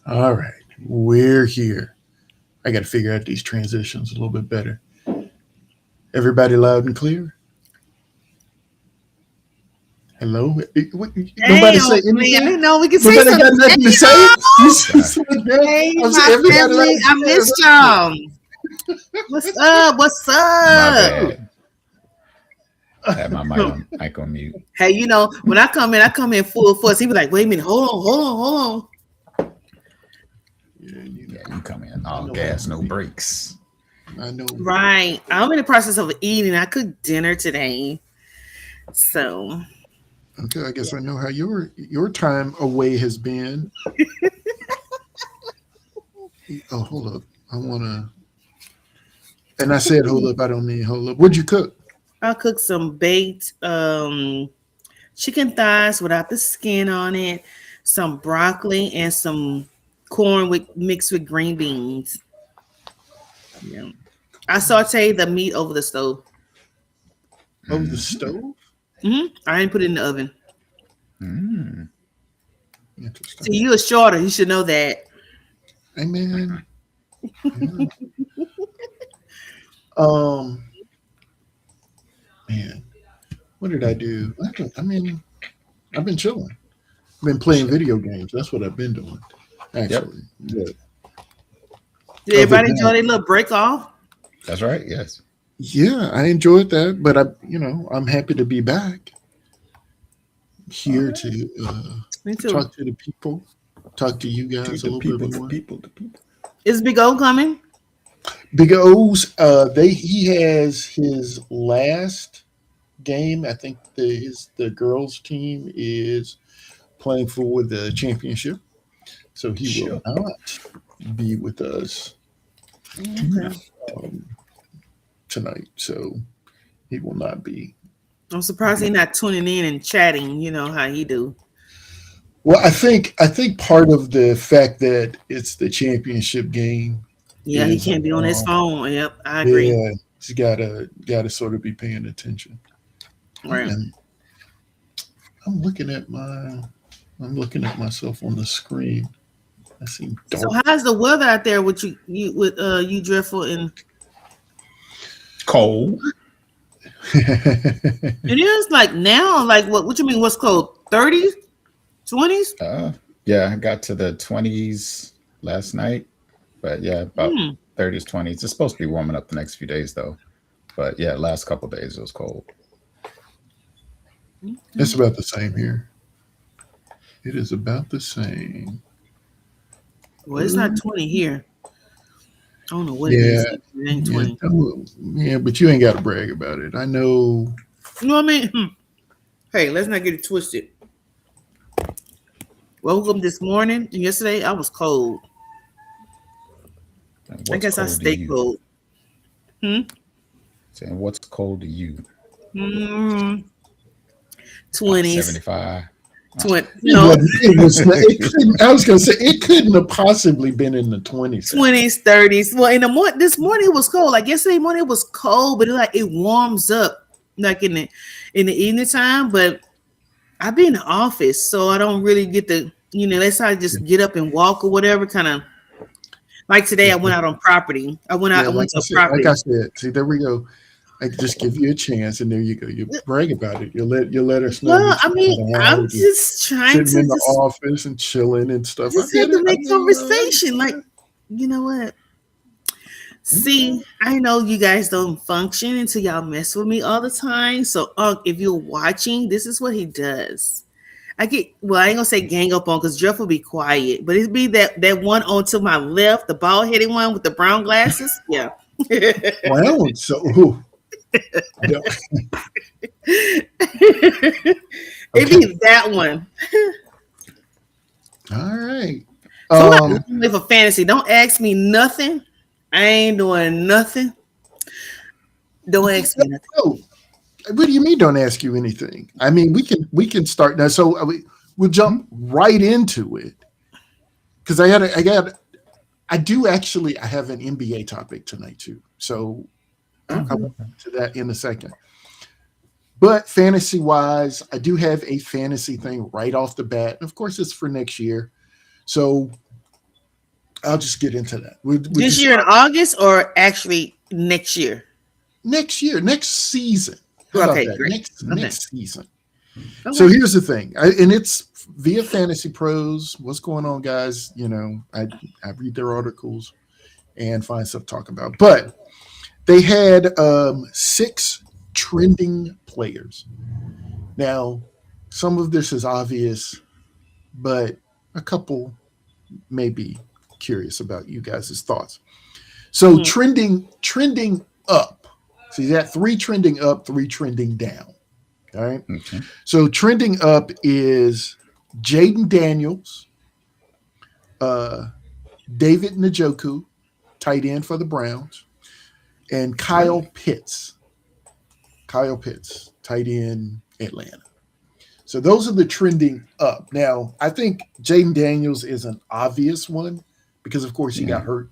All right, we're here. I got to figure out these transitions a little bit better. Everybody loud and clear? Hello? Nobody say Damn, man, I anything? didn't know we could say Nobody got something. nothing to say? You see like that? Hey, I'm saying my everybody loud family, and I clear. missed y'all. What's up? What's My up? bad. Had my mic on mute. Hey, when I come in full force. He be like, "Wait a minute, hold on." Yeah, Yeah, you come in I all know how gas, you no be. brakes. I know. Right. I'm in the process of eating. I cooked dinner today, so Okay, I guess I know how your time away has been. Oh, hold up. I wanna. And I said hold up. I don't mean hold up. What'd you cook? I cooked some baked chicken thighs without the skin on it, some broccoli, and some corn with mixed with green beans. Yeah. I sauteed the meat over the stove. Over the Mm-hmm. stove. I didn't put it in the oven. Mm. See, Interesting. you a shorter. You should know that. Hey man. Yeah. Um. Man, what did I do? I mean, I've been chilling. I've been playing Shit. video games. That's what I've been doing, Yep, actually. But Did other than everybody enjoy that, their little break off? that's right. Yes. yeah, I enjoyed that. But I'm happy to be back All here right. to Me too. talk to the people, talk to you To guys a the little bit people, the more. people, the people. Is Big O coming? Big O's, he has his last game. I think the girls team is playing for the championship, so he will Sure. not be with us Okay. um, tonight. So he will not I'm surprised he's not tuning in and chatting. You know how he do. Well, I think part of the fact that it's the championship game Yeah, he is can't be on his phone. Yep, I agree. yeah, he's gotta sort of be paying attention. Right. And I'm looking at myself on the screen. I seem So dark. how's the weather out there with you dreadful and Cold. it is like now, like what you mean what's cold? 30s, 20s? Yeah, I got to the 20s last night, but yeah, about Hmm. 30s, 20s. It's supposed to be warming up the next few days though. But yeah, last couple days it was cold. It's about the same here. It is about the same. Well, it's not 20 here. I don't know what it is. Yeah, It ain't 20. yeah, but you ain't got to brag about it. I know. You know what I mean? Hey, let's not get it twisted. Woke up this morning and yesterday I was cold. And I what's guess I cold to stay you? cold. Hmm. Saying what's cold to you? Mm, About 20s. 75. Oh, 20. It No. wasn't. It was. Not, it couldn't. I was gonna say it couldn't have possibly been in the 20s. 20s, 30s. Well, in the this morning it was cold. Like yesterday morning it was cold, but it warms up like in the evening time. But I be in the office, so I don't really get the let's I Yeah, just get up and walk or whatever. Kind of like today, I went yeah, out on property. I went out. yeah. I went Like to I a said. Like I property. said. See, there we go. I just give you a chance, and there you go. You brag about it. You let us know Well, that I you're mean, kind of I'm out and just trying sitting to in the office and chilling and stuff. I just get have it. to I make mean, I conversation. Like, understand. you know what? Okay. See, I know you guys don't function until y'all mess with me all the time. So, if you're watching, this is what he does. I ain't gonna say gang up on because Jeff will be quiet, but it'd be that one on to my left, the bald headed one with the brown glasses. Yeah. It'd Brown. So, ooh, yeah, okay. be that one. All right. So, what I Um. live for fantasy. Don't ask me nothing. I ain't doing nothing. Don't ask me nothing. No. What do you mean? Don't ask you anything. I mean, we can start now. So we'll hmm. jump right into it because I do actually. I have an NBA topic tonight too. So I Okay. will get to that in a second. But fantasy wise, I do have a fantasy thing right off the bat. And of course, it's for next year. So I'll just get into that. Would you This year in start August or actually next year? next year, next season? How about Okay, that? great. Okay. Next season. So Okay. here's the thing, and it's via Fantasy Pros. What's going on, guys? I read their articles and find stuff to talk about. But they had six trending players. Now, some of this is obvious, but a couple may be curious about you guys' thoughts. So Mhm. trending up. So you got three trending up, three trending down. All right. Okay. So trending up is Jaden Daniels, uh, David Njoku, tight end for the Browns, and Really? Kyle Pitts, tight end Atlanta. So those are the trending up. Now, I think Jaden Daniels is an obvious one because, of course, he Yeah. got hurt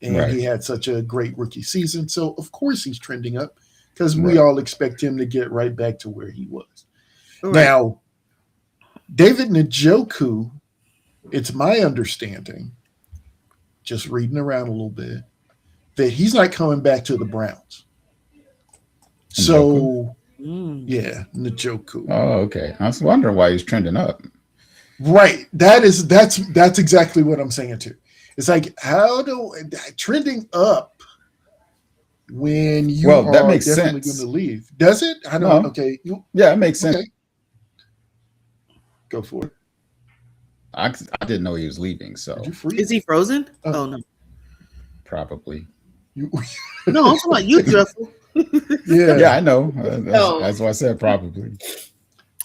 and Right. he had such a great rookie season. So, of course, he's trending up because we Right. all expect him to get right back to where he was. All right. Now, David Njoku, it's my understanding, just reading around a little bit, that he's not coming back to the Browns. Njoku. So, Mm. yeah, Njoku. Oh, okay. I was wondering why he's trending up. Right. That's exactly what I'm saying too. It's like how do trending up when you Well, that are makes definitely going to sense. leave? Does it? I don't. No. Okay. Yeah, it makes sense. Okay. Go for it. I didn't know he was leaving, Did you so Is freeze? he frozen? Oh, Oh no. probably. you, No, I'm talking about you, Druffle. Yeah, yeah. I know. Oh. That's why I said probably.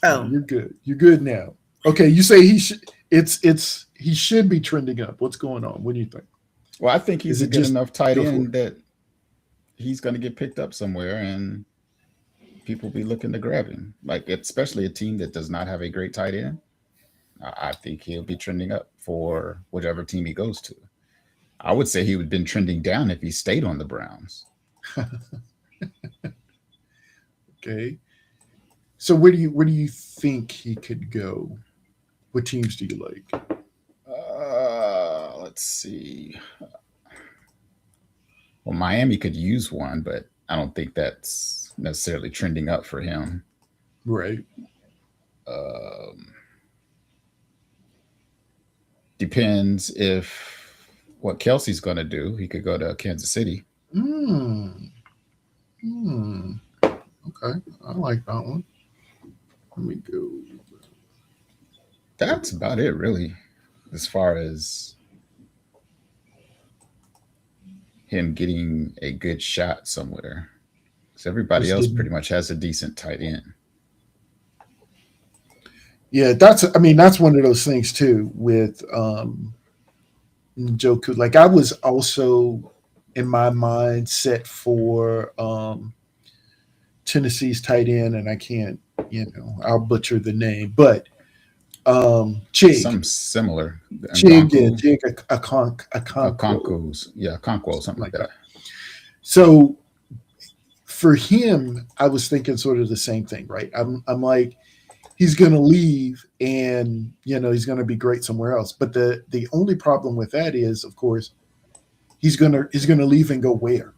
No, Oh. you're good. You're good now. Okay. You say he should. It's he should be trending up. What's going on? What do you think? Well, I think Is he's a it good just enough tight go for end it? that he's going to get picked up somewhere, and people be looking to grab him. Like especially a team that does not have a great tight end. I think he'll be trending up for whichever team he goes to. I would say he would have been trending down if he stayed on the Browns. Okay. So where do you think he could go? What teams do you like? Let's see. Well, Miami could use one, but I don't think that's necessarily trending up for him. Right. Um, Depends if what Kelsey's going to do. He could go to Kansas City. Hmm. Hmm. Okay. I like that one. Let me go. That's about it, really, as far as him getting a good shot somewhere. Because everybody Just else didn't. pretty much has a decent tight end. Yeah, that's. I mean, that's one of those things too with Joku. Like I was also in my mind set for Tennessee's tight end, and I can't. I'll butcher the name, but Chig, Some similar. Chig, yeah, Nganku, Chig, a Conquo, Conco's, yeah, Conquo, something something like like that. that. So for him, I was thinking sort of the same thing, right? I'm like, he's going to leave, and he's going to be great somewhere else. But the only problem with that is, of course, he's gonna leave and go where?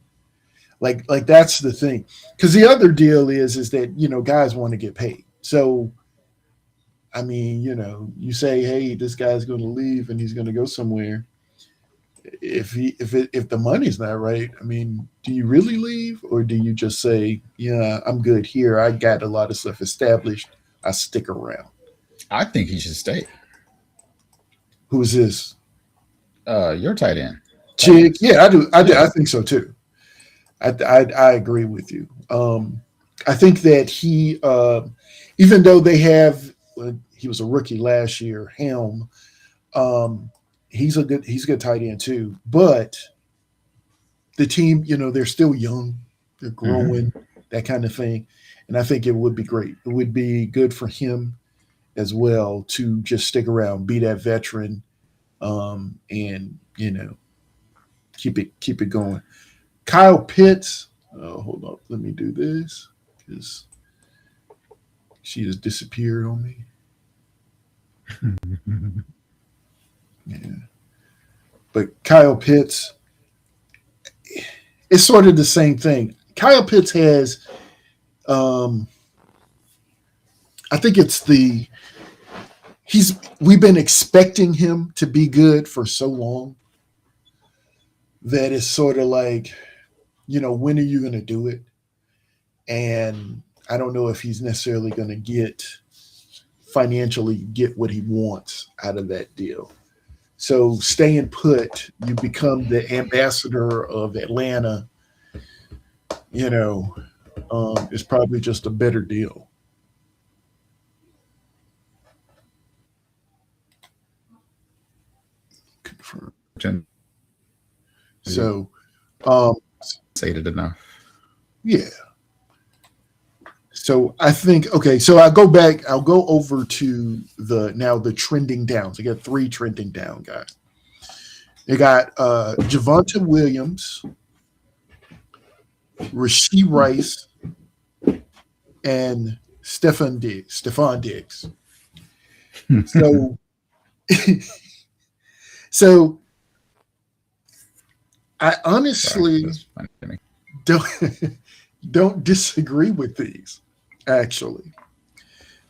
Like that's the thing. Because the other deal is that guys want to get paid. So I mean, you say, hey, this guy's going to leave and he's going to go somewhere. If the money's not right, I mean, do you really leave or do you just say, yeah, I'm good here. I got a lot of stuff established. I stick around. I think he should stay. Who's this? Your tight end, Chig? Daniels. Yeah, I do. I Yeah, think so too. I agree with you. I think that even though he was a rookie last year, Helm, um, he's a good tight end too. But the team, they're still young, they're hmm growing, that kind of thing, and I think it would be great. It would be good for him as well to just stick around, be that veteran, and keep it going. Kyle Pitts. Oh, hold up. Let me do this because she just disappeared on me. Yeah. But Kyle Pitts, it's sort of the same thing. Kyle Pitts has, um, I think it's we've been expecting him to be good for so long that it's sort of like, when are you going to do it? And I don't know if he's necessarily going to financially get what he wants out of that deal. So staying put, you become the ambassador of Atlanta, is probably just a better deal. Confirm. So, Say it enough. Yeah. So I think, okay, so I'll go over to the trending downs. I got 3 trending down guys. They got Javonte Williams, Rashee Rice, and Stephon Diggs. So, so I honestly don't disagree with these, actually.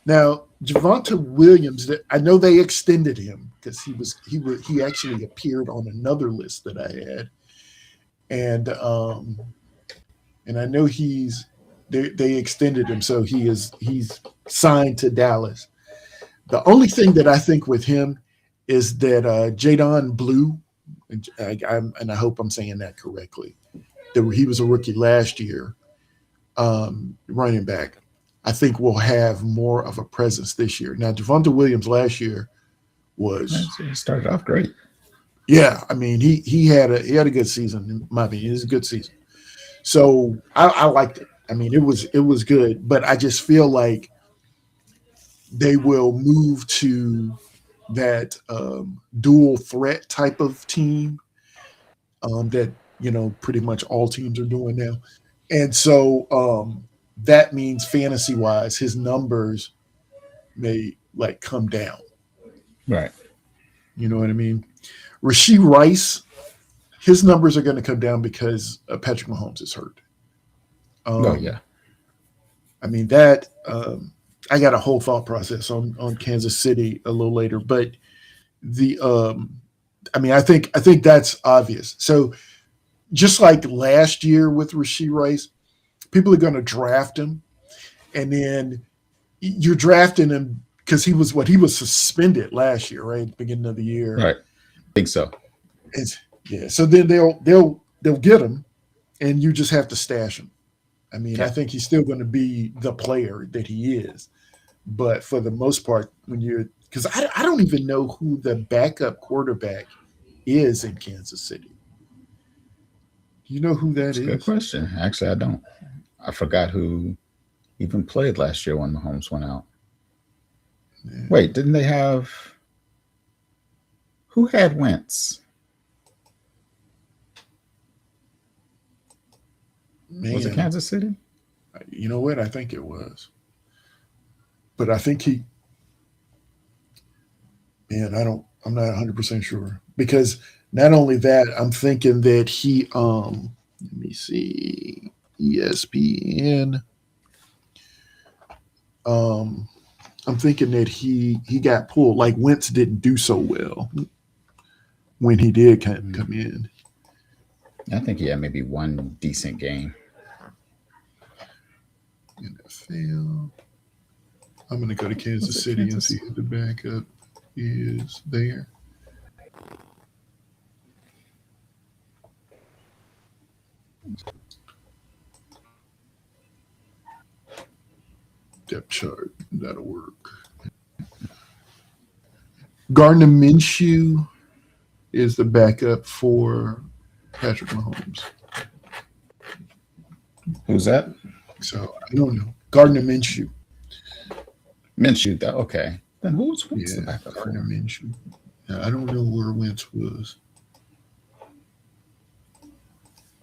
Now, Javonte Williams, I know they extended him because he actually appeared on another list that I had, and I know they extended him, so he's signed to Dallas. The only thing that I think with him is that Jadon Blue, and I hope I'm saying that correctly, that he was a rookie last year, running back, I think will have more of a presence this year. Now, Javonte Williams last year he started off great. Yeah, I mean he had a good season. In my opinion, it was a good season. So I liked it. I mean, it was good, but I just feel like they will move to that dual threat type of team that pretty much all teams are doing now, and so that means fantasy wise, his numbers may come down. Right. You know what I mean? Rashee Rice, his numbers are going to come down because Patrick Mahomes is hurt. Yeah. I mean that. I got a whole thought process on Kansas City a little later, but I think that's obvious. So just like last year with Rashee Rice, people are going to draft him, and then you're drafting him because he was suspended last year, right? At the beginning of the year, right? I think so. So then they'll get him, and you just have to stash him. I mean, I think he's still going to be the player that he is, but for the most part, because I don't even know who the backup quarterback is in Kansas City. Do you know who that is? Good question. Actually, I don't. I forgot who even played last year when Mahomes went out. Yeah. Wait, didn't they have? Who had Wentz? Man, was it Kansas City? You know what? I think it was. But I think I'm not 100% sure. Because not only that, I'm thinking that let me see, ESPN. I'm thinking that he got pulled. Like Wentz didn't do so well when he did come in. I think he had maybe one decent game. NFL. I'm going to go to Kansas City and see who the backup is there. Depth chart. That'll work. Gardner Minshew is the backup for Patrick Mahomes. Who's that? So I don't know. Gardner Minshew. Minshew, okay. Then who's the backup? Gardner Minshew. Now, I don't know where Wentz was.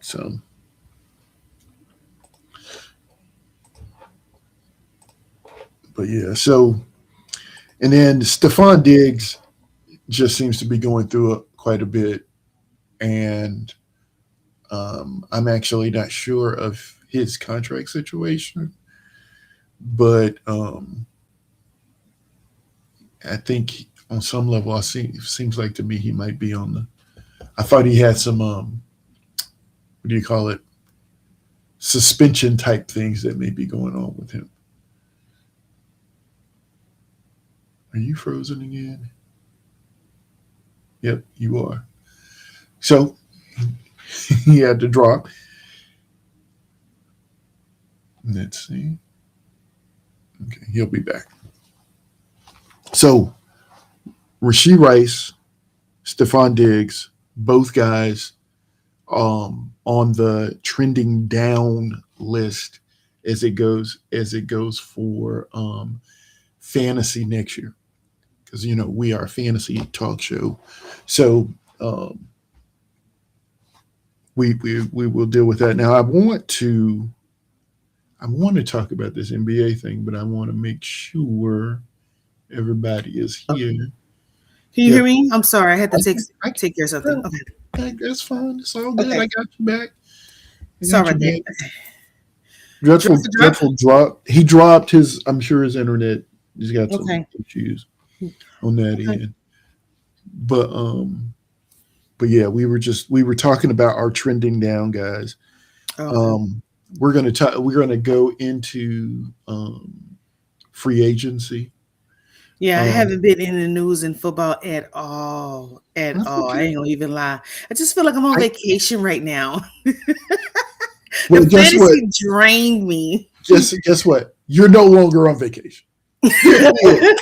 So but yeah, so and then Stephon Diggs just seems to be going through quite a bit and I'm actually not sure of his contract situation, but I think on some level, I see it seems like to me he might be on the. I thought he had some what do you call it, suspension type things that may be going on with him. Are you frozen again? Yep, you are. So he had to drop. Let's see. Okay, he'll be back. So Rasheed Rice, Stephon Diggs, both guys on the trending down list as it goes for fantasy next year, because we are a fantasy talk show, so um, we will deal with that. Now I want to talk about this NBA thing, but I want to make sure everybody is here. Can you Yep, hear me? I'm sorry, I had to I can. I take care of something. can. Okay, That's fine. It's all good. okay. I got you back. I Sorry got you about that. back. Okay. Drop Dreadful, the drop. dreadful drop. He dropped his. I'm sure his internet. He's got some Okay. issues on that Okay. end. But yeah, we were talking about our trending down guys. Okay. Um, we're gonna go into free agency. Yeah, I Um, haven't been in the news in football at all. At that's all. I okay. ain't gonna even lie. I just feel like I'm on I vacation right now. The Well, guess what? fantasy drained me. Guess what? You're no longer on vacation. Period.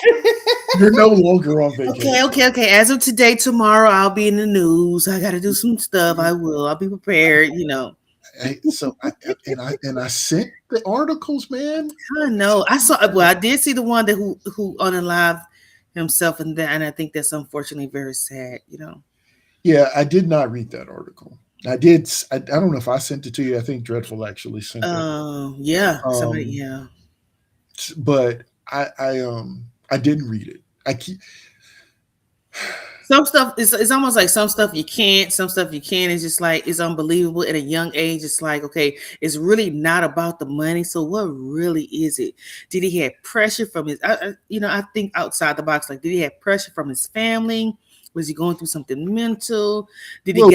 You're no longer on Okay, vacation. okay, okay. As of today, tomorrow, I'll be in the news. I got to do some stuff. I will. I'll be prepared. So I sent the articles, man. I know. I saw. Well, I did see the one that who unalived himself, and I think that's unfortunately very sad. Yeah, I did not read that article. I did. I don't know if I sent it to you. I think Dreadful actually sent it. Yeah. Somebody. Um, Yeah. but I didn't read it. I keep. Some stuff it's almost like some stuff you can't, some stuff you can. It's just like it's unbelievable at a young age. It's like, okay, it's really not about the money. So what really is it? Did he have pressure from his I think outside the box, like did he have pressure from his family? Was he going through something mental? Did he Well, get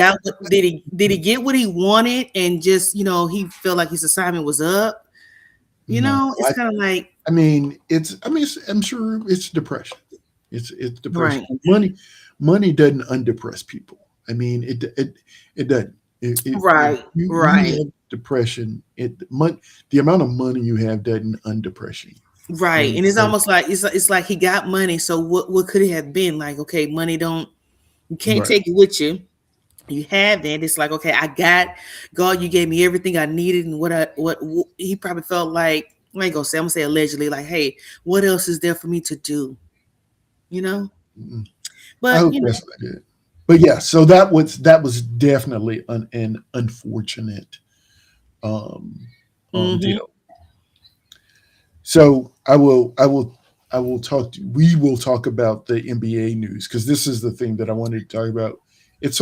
did he get what he wanted and just, he felt like his assignment was up? no. It's kind of like I mean, it's. I mean, I'm sure it's depression. It's depression. right, Money doesn't undepress people. I mean, it doesn't. If right, you right. have depression, the amount of money you have doesn't undepress you. Right. And And it's so, almost like it's like he got money. So what could it have been? Like, okay, money don't you can't right. take it with you. You have it. It's like, okay, I got God, you gave me everything I needed and what he probably felt like, I ain't gonna say, I'm gonna say allegedly, like, hey, what else is there for me to do? You know? Mm, I But hope that's not it. But yeah, so that was definitely an unfortunate um, hmm deal. So I will talk. We will talk about the NBA news because this is the thing that I wanted to talk about. It's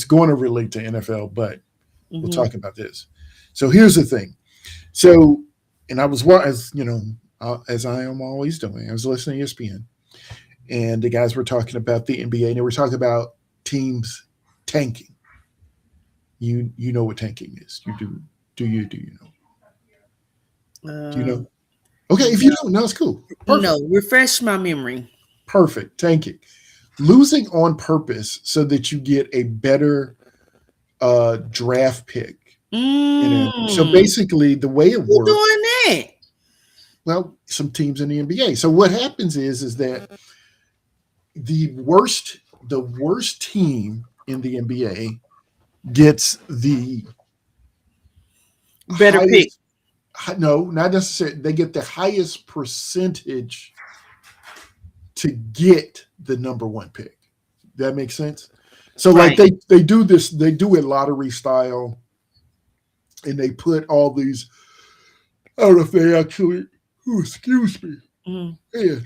going to relate to NFL, but we'll hmm talk about this. So here's the thing. So, and I was as as I am always doing. I was listening to ESPN, and the guys were talking about the NBA, and they were talking about teams tanking. You know what tanking is? You do? Do you know? Do you know? um Okay, if you no, don't know, it's cool. Perfect. no, refresh my memory. Perfect. Tanking. Losing on purpose so that you get a better draft pick. So Mm. basically, the way it Who works, doing that? well, some teams in the NBA. So what happens is that the worst team in the NBA gets the Better pick. highest. No, not necessarily. They get the highest percentage to get the number one pick. That makes sense. So like Right. they do this, they do it lottery style, and they put all these. I don't know if they actually. Excuse me. Mm. Man.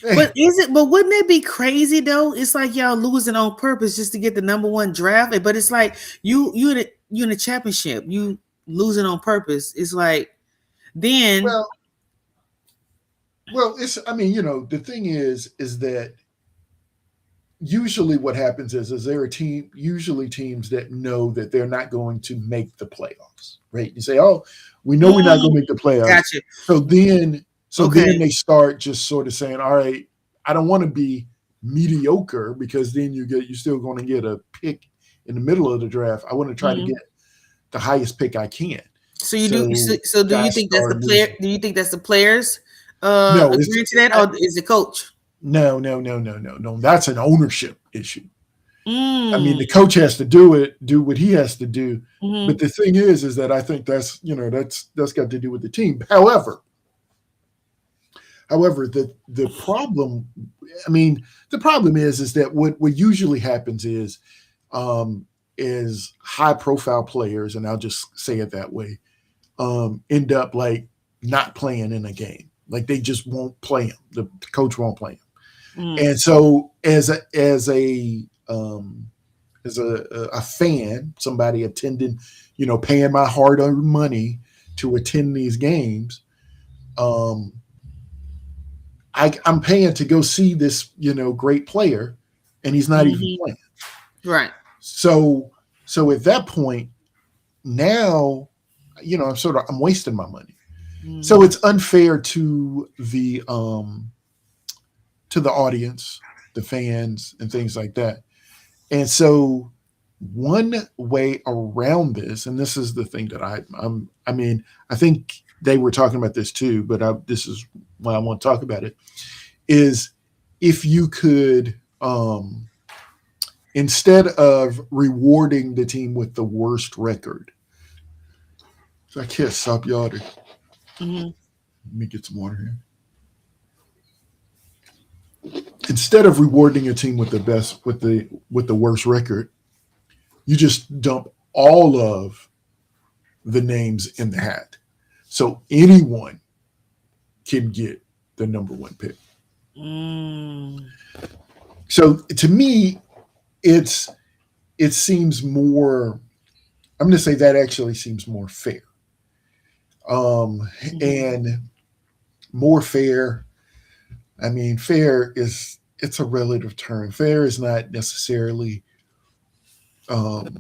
But is it? But wouldn't that be crazy though? It's like y'all losing on purpose just to get the number one draft. But it's like you in a championship, you losing on purpose. It's like then. Well, well, it's. I mean, the thing is that usually what happens is there are usually teams that know that they're not going to make the playoffs, right? You say, oh, we know we're not Mm, going to make the playoffs. gotcha. So then, Okay. they start just sort of saying, all right, I don't want to be mediocre because then you're still going to get a pick in the middle of the draft. I want to try to Mhm. get the highest pick I can. So you do. So So do you guys think that's the start player? losing. Do you think that's the players No, it's agreeing to that, or is the coach? no, no, no, no, no, no. That's an ownership issue. I mean, Mm. the coach has to do what he has to do. But Hmm. the thing is that I think that's got to do with the team. However, the problem, I mean, the problem is that what usually happens um, is high profile players, and I'll just say it that way, end up like not playing in a game. Like they just won't play them. The coach won't play them. Mm. And so as a fan, somebody attending, paying my hard earned money to attend these games, um, I'm paying to go see this, great player, and he's not even Hmm. playing. Right. So, at that point, now, I'm wasting my money. So Mm. it's unfair to the audience, the fans, and things like that. And so one way around this, and this is the thing that I mean, I think they were talking about this too, but this is why I want to talk about it, is if you could, instead of rewarding the team with the worst record, so I can't stop yawning. Hmm. Let me get some water here. Instead of rewarding a team with the worst record, you just dump all of the names in the hat. So anyone can get the number one pick. Mm. So to me, it's it seems more. I'm going to say that actually seems more fair, Hmm. and more fair. I mean, fair is it's a relative term. Fair is not necessarily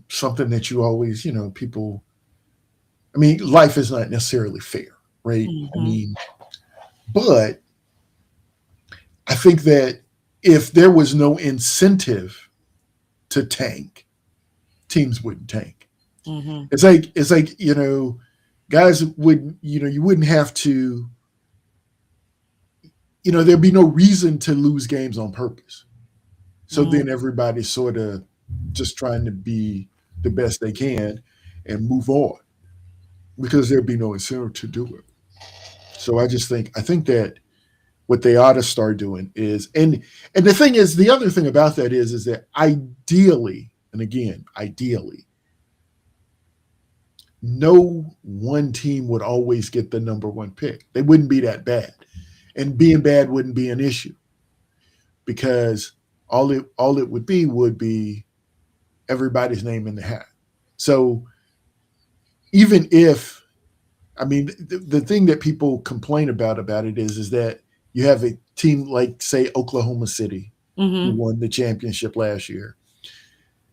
something that you always, people. I mean, life is not necessarily fair, right? I Hmm. mean, but I think that if there was no incentive to tank, teams wouldn't tank. Hmm. It's like guys would you wouldn't have to there'd be no reason to lose games on purpose. So then Hmm. everybody's sort of just trying to be the best they can and move on because there'd be no incentive to do it. So I think that what they ought to start doing is and the thing is the other thing about that is that ideally and again ideally no one team would always get the number one pick. They wouldn't be that bad, and being bad wouldn't be an issue because all it would be everybody's name in the hat. So even if I mean the thing that people complain about it is that you have a team like say Oklahoma City who Hmm. won the championship last year.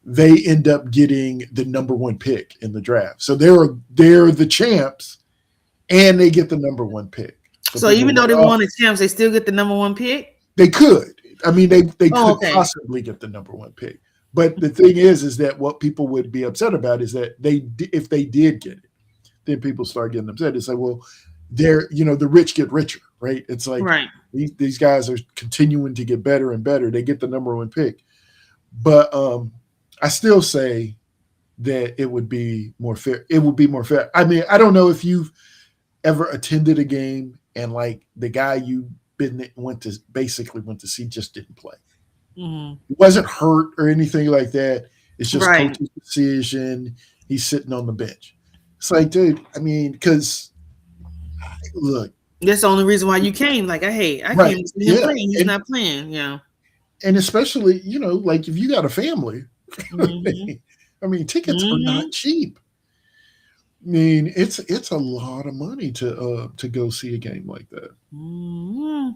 They end up getting the number one pick in the draft. So they're the champs and they get the number one pick. So So people even are though like, they oh, won the champs, they still get the number one pick. they could. I mean, they Oh, could okay. possibly get the number one pick. But the thing is that what people would be upset about is that if they did get it, then people start getting upset. It's like, well, the rich get richer, right? It's like Right. these guys are continuing to get better and better. They get the number one pick, but I still say that it would be more fair. It would be more fair. I mean, I don't know if you've ever attended a game and like the guy you been went to see just didn't play. Hmm. He wasn't hurt or anything like that. It's just Right. coach's decision. He's sitting on the bench. It's like, dude, I mean, because look, That's the only reason why you came. Like, I Right. came to see him Yeah. play. He's not playing. Yeah. And especially, like if you got a family, Mm-hmm. I mean, tickets are Mm-hmm. not cheap. I mean, it's a lot of money to go see a game like that. Mm-hmm.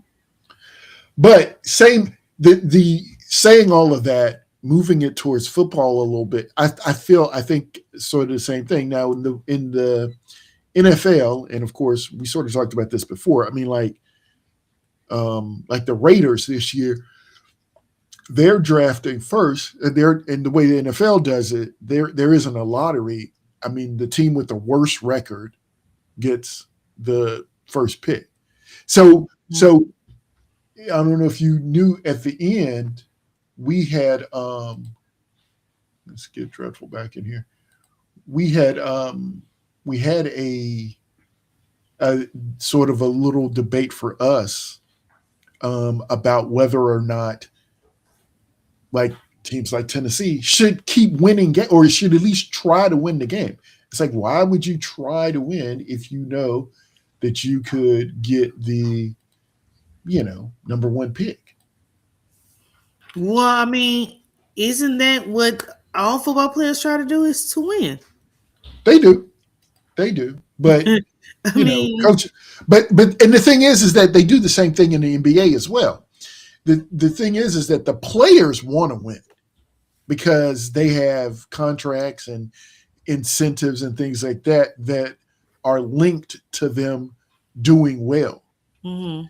But the saying all of that, moving it towards football a little bit, I think sort of the same thing. Now in the NFL, and of course we sort of talked about this before. I mean, like the Raiders this year, they're drafting first, and the way the NFL does it, there isn't a lottery. I mean, the team with the worst record gets the first pick. So I don't know if you knew at the end we had let's get dreadful back in here. We had a sort of a little debate for us about whether or not like teams like Tennessee should keep winning or should at least try to win the game. It's like, why would you try to win if you know that you could get the number one pick? Well, I mean, isn't that what all football players try to do is to win? They do, they do, but I mean, coach. But and the thing is that they do the same thing in the NBA as well. The thing is that the players want to win because they have contracts and incentives and things like that are linked to them doing well. mm-hmm.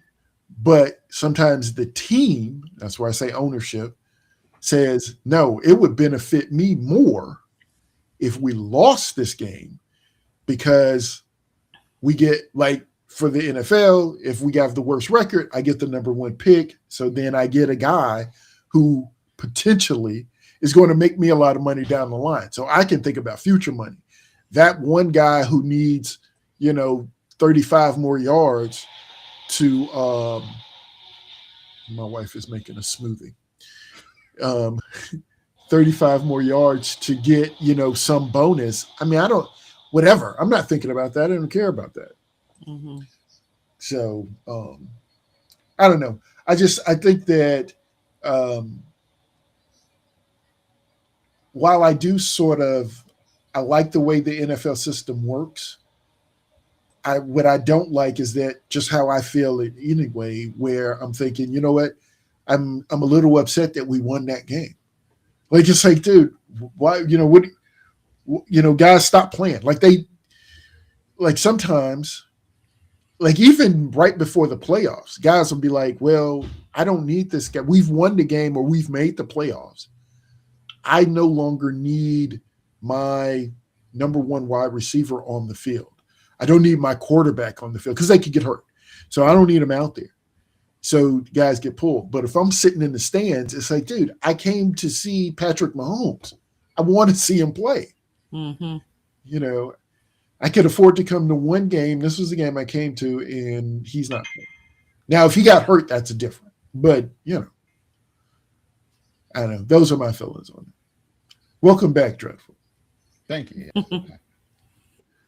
But sometimes the team, that's why I say ownership, says, no, it would benefit me more if we lost this game because we get like for the NFL, if we have the worst record, I get the number one pick. So then I get a guy who potentially is going to make me a lot of money down the line. So I can think about future money. That one guy who needs, 35 more yards to my wife is making a smoothie. Um, 35 more yards to get, some bonus. I mean, whatever. I'm not thinking about that. I don't care about that. Mm-hmm. So I don't know. I think that while I do I like the way the NFL system works. What I don't like is that just how I feel it anyway, where I'm thinking, you know what, I'm a little upset that we won that game. Like it's like, dude, why, guys stop playing. Like sometimes, like even right before the playoffs, guys will be like, well, I don't need this guy. We've won the game or we've made the playoffs. I no longer need my number one wide receiver on the field. I don't need my quarterback on the field because they could get hurt. So I don't need them out there. So guys get pulled. But if I'm sitting in the stands, it's like, dude, I came to see Patrick Mahomes. I want to see him play. Mm-hmm. I could afford to come to one game. This was the game I came to, and he's not playing. Now, if he got hurt, that's a different. But, I don't know. Those are my feelings on it. Welcome back, Dreadful. Thank you.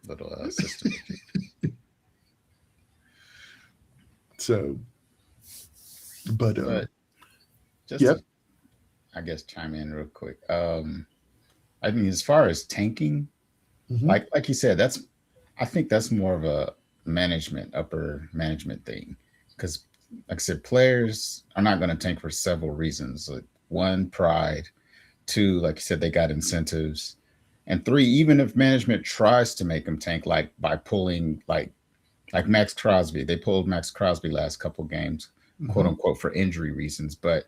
Little sister. So, but just yep. to, I guess chime in real quick. I mean, as far as tanking, like you said, I think that's more of a upper management thing, because like I said, players are not going to tank for several reasons. Like one, pride. Two, like you said, they got incentives. And three, even if management tries to make them tank, like by pulling like Max Crosby, they pulled Max Crosby last couple games, quote unquote, for injury reasons. But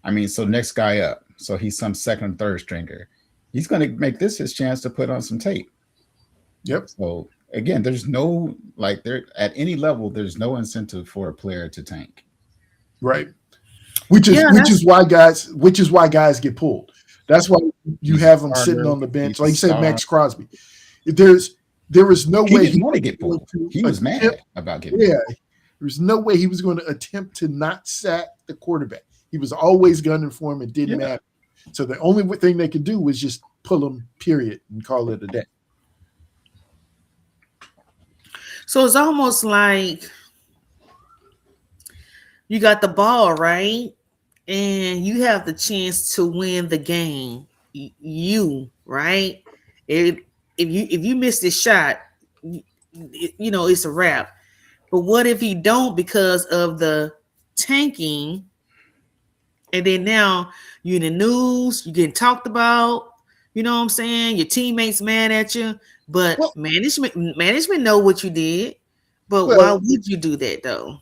I mean, so next guy up, so he's some second, third stringer. He's going to make this his chance to put on some tape. Yep. So again, there's no there at any level, there's no incentive for a player to tank. Right. Which is why guys get pulled. That's why you have them sitting on the bench, like you say, Max Crosby. There was no way he wanted to get pulled. He was mad about getting pulled. Yeah, there's no way he was going to attempt to not sack the quarterback. He was always gunning for him. It didn't matter. So the only thing they could do was just pull him, period, and call it a day. So it's almost like you got the ball, right? And you have the chance to win the game. You, right? If if you miss this shot, it's a wrap. But what if you don't because of the tanking? And then now you're in the news, you're getting talked about. You know what I'm saying? Your teammates mad at you, but Well, management know what you did. But why well, would you do that though?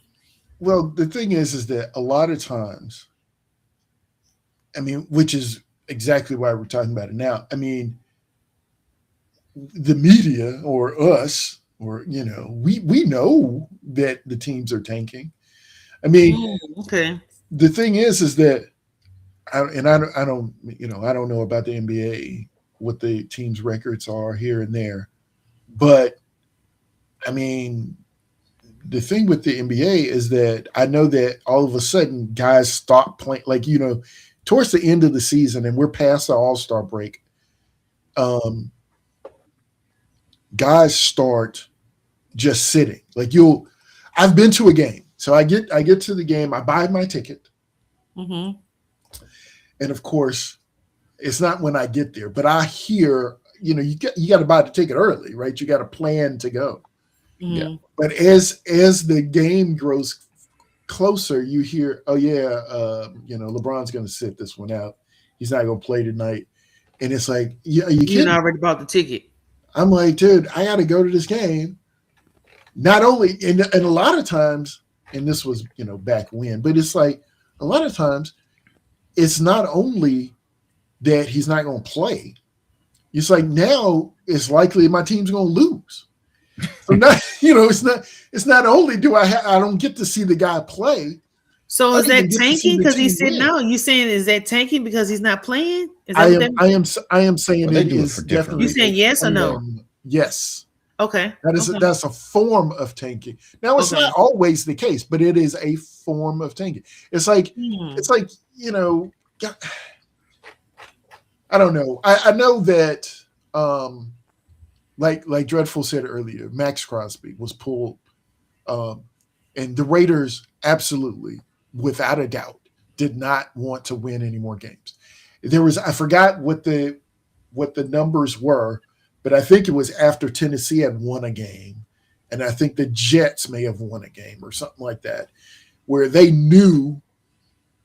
well. The thing is that a lot of times, I mean, which is exactly why we're talking about it now. I mean, the media or us, or we know that the teams are tanking. I mean, Okay. the thing is that, I don't know about the NBA what the team's records are here and there, but I mean, the thing with the NBA is that I know that all of a sudden guys stop playing, like towards the end of the season, and we're past the All Star break. Um, Guys start just sitting. Like I've been to a game, so I get to the game, I buy my ticket, Mm-hmm. and of course, it's not when I get there, but I hear, you got to buy the ticket early, right? You got to plan to go. Yeah. Mm-hmm. But as the game grows closer, you hear, oh yeah, LeBron's going to sit this one out. He's not going to play tonight, and it's like, yeah, are you You kidding? already bought the ticket. I'm like, dude, I got to go to this game. Not only, and a lot of times, and this was back when, but it's like a lot of times, it's not only that he's not going to play. It's like now it's likely my team's going to lose. So not, it's not only do I don't get to see the guy play, So I is don't even that get to see tanking the because he team said win. no? You saying is that tanking because he's not playing? Is I that what am that I means? am I am saying Well, they it do it is for different You definitely saying a reasons. yes or no? form. Yes, Okay. Okay. that's a form of tanking. Now it's not Okay. always the case, but it is a form of tanking. It's like Hmm. it's like I don't know. I know that um, like Dreadful said earlier, Max Crosby was pulled, um, and the Raiders absolutely, without a doubt, did not want to win any more games. There was, I forgot what the numbers were, but I think it was after Tennessee had won a game, and I think the Jets may have won a game or something like that, where they knew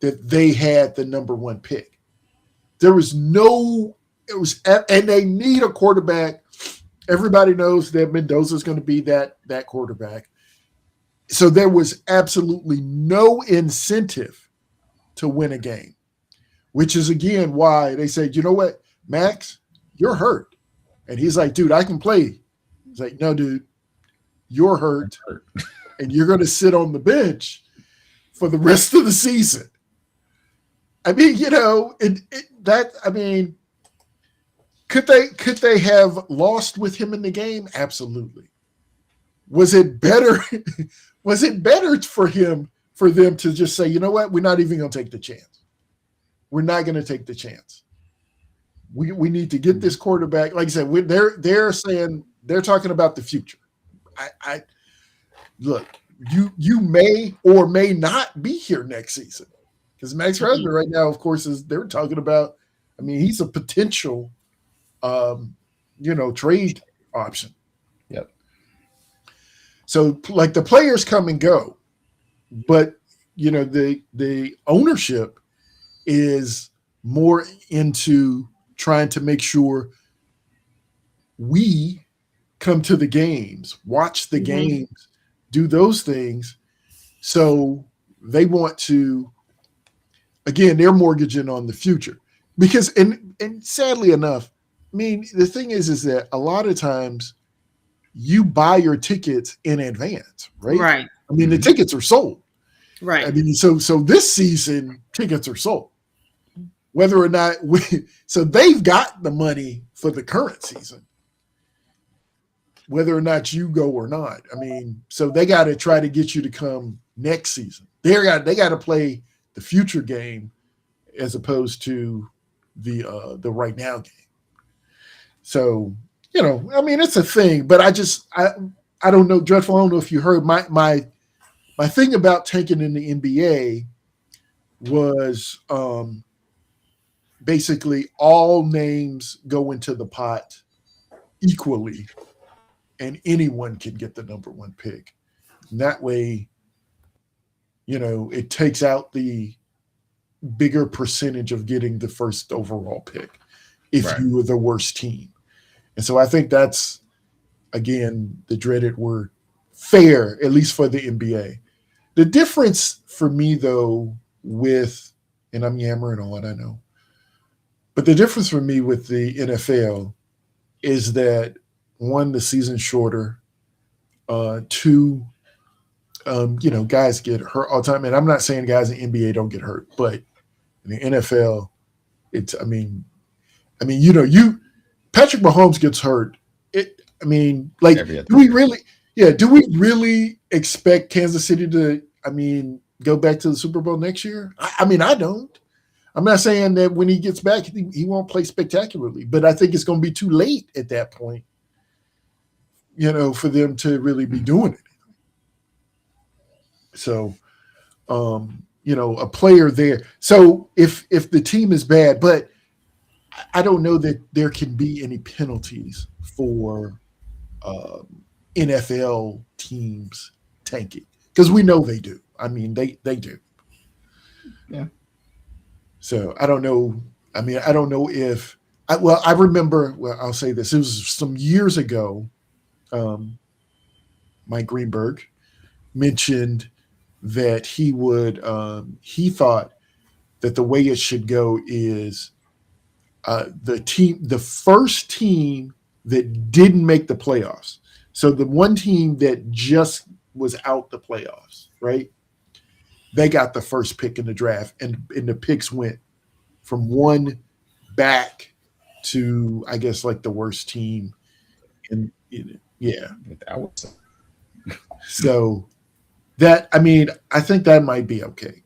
that they had the number one pick. There was no, it was, and they need a quarterback. Everybody knows that Mendoza is going to be that quarterback. So there was absolutely no incentive to win a game, which is again why they said, you know what, Max, you're hurt. And he's like, dude, I can play. He's like, no, dude, you're hurt and you're going to sit on the bench for the rest of the season. I mean, I mean, could they have lost with him in the game? Absolutely. Was it better? Was it better for them to just say, you know what, we're not even going to take the chance. We're not going to take the chance. We need to get this quarterback. Like I said, they're saying they're talking about the future. I look, you may or may not be here next season because Max Crosby Mhm. right now, of course, is they're talking about. I mean, he's a potential, trade option. Yep. So like the players come and go, but the ownership is more into trying to make sure we come to the games, watch the Mhm. games, do those things. So they want to, again, they're mortgaging on the future because, and sadly enough, I mean, the thing is that a lot of times you buy your tickets in advance, right? Right. I mean, the Mhm. tickets are sold. I Right. mean, so this season tickets are sold. Whether or not so they've got the money for the current season, whether or not you go or not. I mean, so they got to try to get you to come next season. They got to play the future game as opposed to the right now game. So I mean, it's a thing. But I don't know, Dreadful. I don't know if you heard my My thing about tanking in the NBA was basically all names go into the pot equally, and anyone can get the number one pick. And that way, it takes out the bigger percentage of getting the first overall pick if Right. you were the worst team. And so I think that's, again, the dreaded word, fair, at least for the NBA. The difference for me, though, and I'm yammering on, I know, but the difference for me with the NFL is that one, the season's shorter. Two, guys get hurt all the time. And I'm not saying guys in the NBA don't get hurt, but in the NFL, it's, Patrick Mahomes gets hurt. Like, Every other do we year. really, yeah, do we really expect Kansas City to, go back to the Super Bowl next year? I don't. I'm not saying that when he gets back, he won't play spectacularly, but I think it's going to be too late at that point, for them to really be doing it. So, a player there. So if the team is bad, but I don't know that there can be any penalties for NFL teams tanking, because we know they do. They do. Yeah. So I don't know. I don't know if. I remember. Well, I'll say this. It was some years ago. Mike Greenberg mentioned that he thought that the way it should go is the first team that didn't make the playoffs. So the one team that just was out the playoffs, right? They got the first pick in the draft, and the picks went from one back to, I guess, like the worst team. And yeah, That was so that I think that might be okay.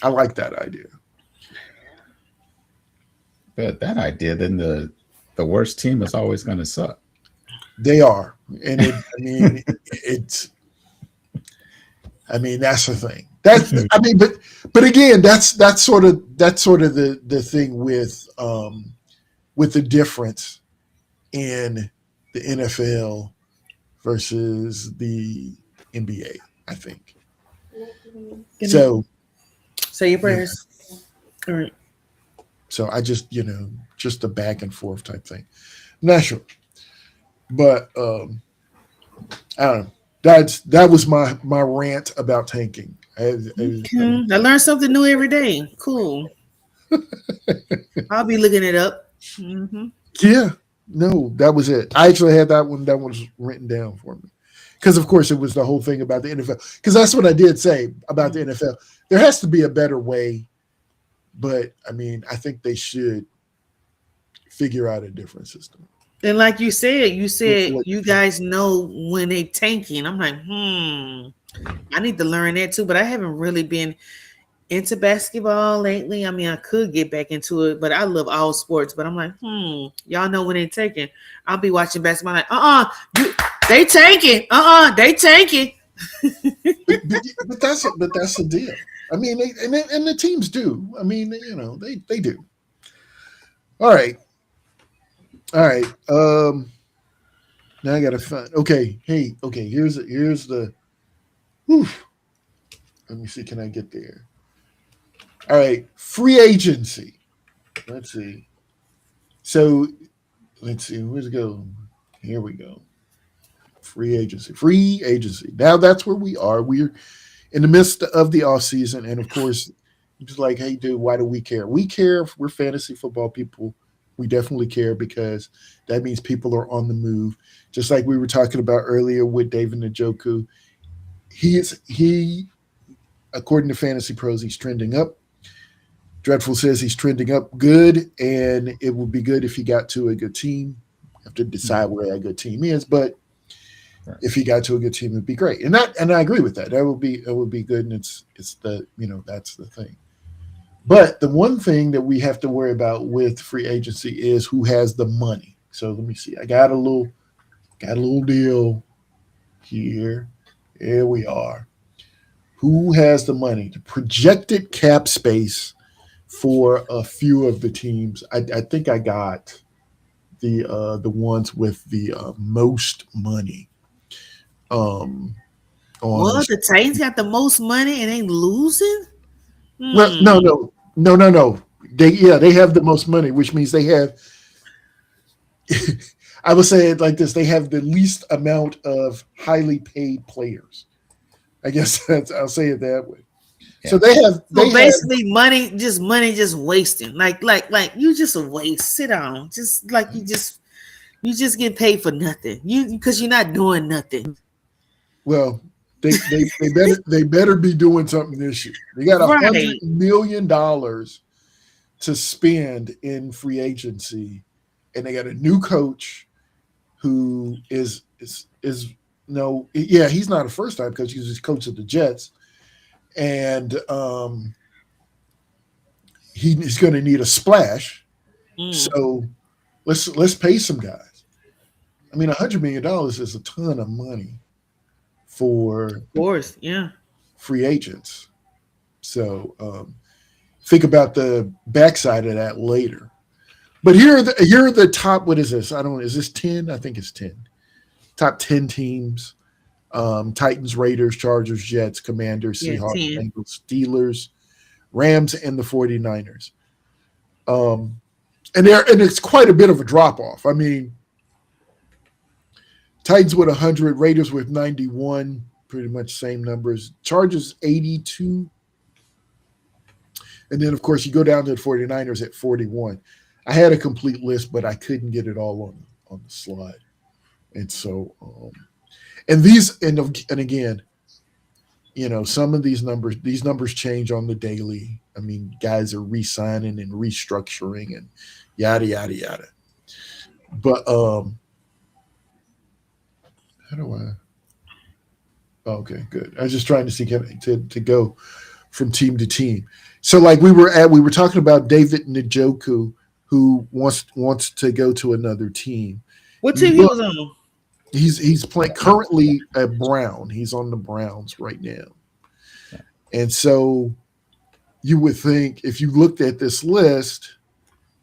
I like that idea. but that idea. Then the worst team is always going to suck. They are, and it's. That's the thing. But again, that's sort of the thing with the difference in the NFL versus the NBA. I think so. Say your Yeah. prayers. All right. So I just a back and forth type thing. I'm not sure, but I don't know. That was my rant about tanking. I learned something new every day. Cool. I'll be looking it up. Hmm. Yeah, no, that was it. I actually had that one. That one was written down for me because, of course, it was the whole thing about the NFL. Because that's what I did say about the NFL. There has to be a better way, but I think they should figure out a different system. And like you said What- you guys know when they tanking. I'm like, I need to learn that too. But I haven't really been into basketball lately. I could get back into it, but I love all sports. But I'm like, y'all know when they taking. I'll be watching basketball like, they tanking. They tanking. but that's the deal. And the teams do. They do. All right. Now I gotta find. Okay. Hey. Okay. Here's the. Whew. Let me see. Can I get there? All right. Free agency. Let's see. So let's see. Where's it go? Here we go. Free agency. Free agency. Now that's where we are. We're in the midst of the off season, and of course, just like, hey, dude, why do we care? We care if we're fantasy football people. We definitely care because that means people are on the move. Just like we were talking about earlier with David Njoku. He, according to Fantasy Pros, he's trending up. Dreadful says he's trending up good, and it would be good if he got to a good team. You have to decide where a good team is, but Right. if he got to a good team, it'd be great. And I agree with that. That would be good, and it's the that's the thing. But the one thing that we have to worry about with free agency is who has the money. So let me see. I got a little deal here. Here we are. Who has the money? The projected cap space for a few of the teams. I think I got the ones with the most money um, on Well, this. the Titans got the most money and ain't losing. Well, Hmm. no. They have the most money, which means they have. I would say it like this: they have the least amount of highly paid players. I guess I'll say it that way. So Yeah. So they have basically, money, just wasting. Like you just a waste. Sit down. Just like you just get paid for nothing. You because you're not doing nothing. well they better be doing something this year. They got $100 Right. million to spend in free agency, and they got a new coach who is no yeah he's not a first time coach. He's just coach of the Jets, and he's going to need a splash. Mm, So let's pay some guys. I mean, $100 million is a ton of money for of course. Yeah. free agents. So think about the backside of that later. But here are the top. What is this? I don't. Is this 10? I think it's 10. Top 10 teams: Titans, Raiders, Chargers, Jets, Commanders, Yeah. Seahawks, 10. Bengals, Steelers, Rams, and the 49ers. Um, and it's quite a bit of a drop off. I mean, Titans with 100, Raiders with 91, pretty much same numbers. Chargers 82, and then of course you go down to the 49ers at 41. I had a complete list, but I couldn't get it all on the slide. And so and these and again, some of these numbers change on the daily. I mean, guys are re-signing and restructuring and yada yada yada. But how do I? Oh, okay, good. I was just trying to see to go from team to team. So, like we were talking about David Njoku, who wants to go to another team. What You team he look, was on? he's playing currently at Brown. He's on the Browns right now, and so you would think if you looked at this list,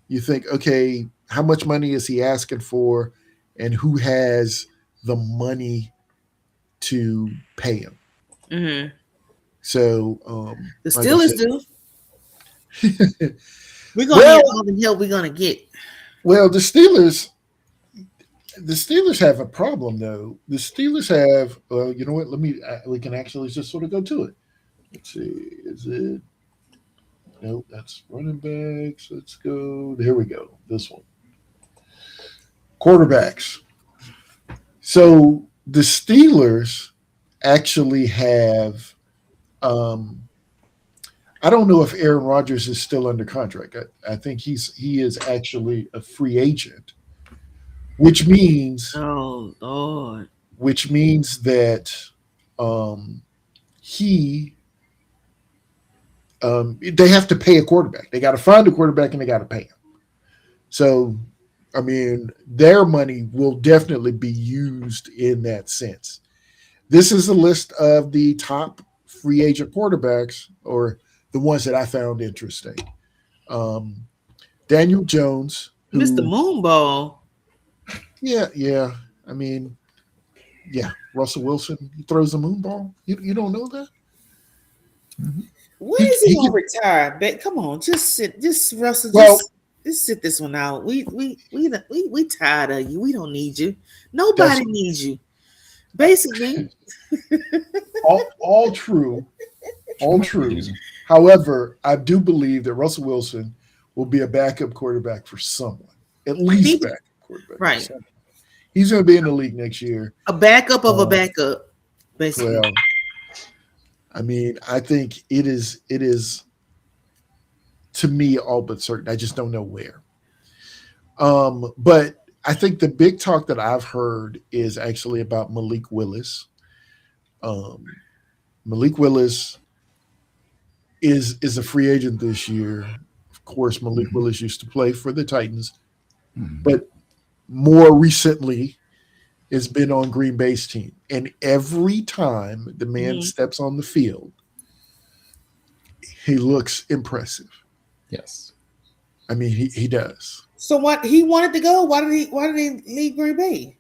you think, okay, how much money is he asking for, and who has the money to pay him? Hmm. So, The like I Steelers said, do. We're gonna need well, all the help we're gonna get. well, the Steelers have a problem though. The Steelers have, well, you know what? We can actually just sort of go to it. Let's see, is it? Nope, that's running backs. Let's go. There we go. This one, quarterbacks. So the Steelers actually have. Um, I don't know if Aaron Rodgers is still under contract. I think he is actually a free agent, which means Oh Lord. which means that um, he they have to pay a quarterback. They got to find a quarterback and they got to pay him. So, I mean, their money will definitely be used in that sense. This is a list of the top free agent quarterbacks, or the ones that I found interesting. Um, Daniel Jones, Mr. who, Moonball. yeah. I mean, yeah, Russell Wilson, he throws a moonball. You don't know that? Mhm. When He is he he gonna can, retire? Bet, come on, just sit, just Russell, well, just sit this one out. We tired of you. We don't need you. that's Nobody needs you. Basically, all true, all Somebody true. use them. However, I do believe that Russell Wilson will be a backup quarterback for someone, at least he backup quarterback for right someone. He's going to be in the league next year. a backup of a Uh, backup. Basically, well, I mean, I think it is to me all but certain. I just don't know where. But I think the big talk that I've heard is actually about Malik Willis. Um, Malik Willis is a free agent this year. Of course, Malik Mhm. Willis used to play for the Titans, Mhm. but more recently has been on Green Bay's team. And every time the man hmm steps on the field, he looks impressive. Yes. I mean, he does. So what he wanted to go? Why did he leave Green Bay?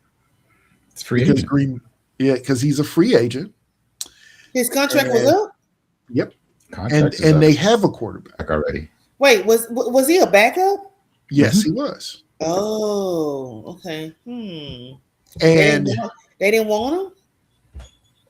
It's free Because agent. Green, yeah, because he's a free agent. His contract was And up. yep, and Contract is and up they have a quarterback. already. Wait, was he a backup? Yes, Hmm. he was. Oh, okay. And They didn't want him.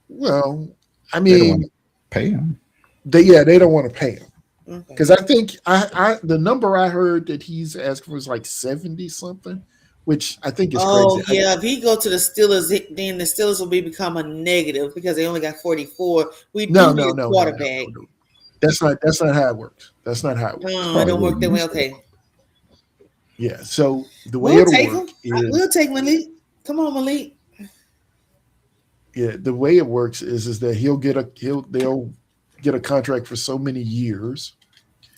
well, I They don't want to mean, pay him. they don't want to pay him Okay. because I think I the number I heard that he's asking for is like 70 something, which I think is Oh crazy. yeah, if he go to the Steelers, then the Steelers will become a negative because they only got 44. We No, do no, need a no, no, no, quarterback. no. That's not how it works. That's not how it works. It Oh, don't yeah, work that way. used to. Okay, Yeah. So the way we'll it'll take work him. is We'll take Malik. Come on, Malik. yeah, the way it works is that they'll get a contract for so many years,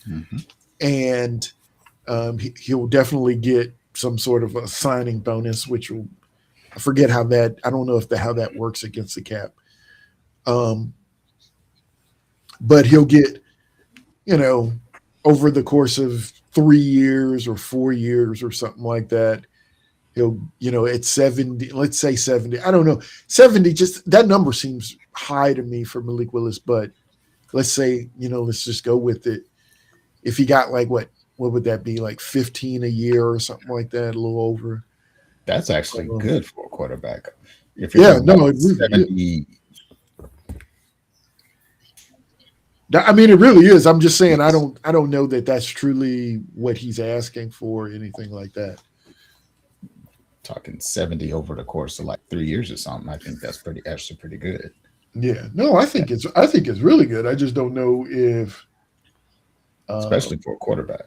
Hmm. and he'll definitely get some sort of a signing bonus, which will I forget how that I don't know if how that works against the cap. Um, but he'll get you know over the course of 3 years or 4 years or something like that. He'll at 70, let's say 70. I don't know 70. Just that number seems high to me for Malik Willis, but let's say let's just go with it. If he got like what would that be like 15 a year or something like that, a little over. That's actually Um, good for a quarterback. If you're yeah, talking no, about it really is. 70, I mean, it really is. I'm just saying, I don't know that that's truly what he's asking for, or anything like that. talking 70 over the course of like 3 years or something, I think that's pretty good. Yeah, no, I think it's really good. I just don't know if Especially um, for a quarterback.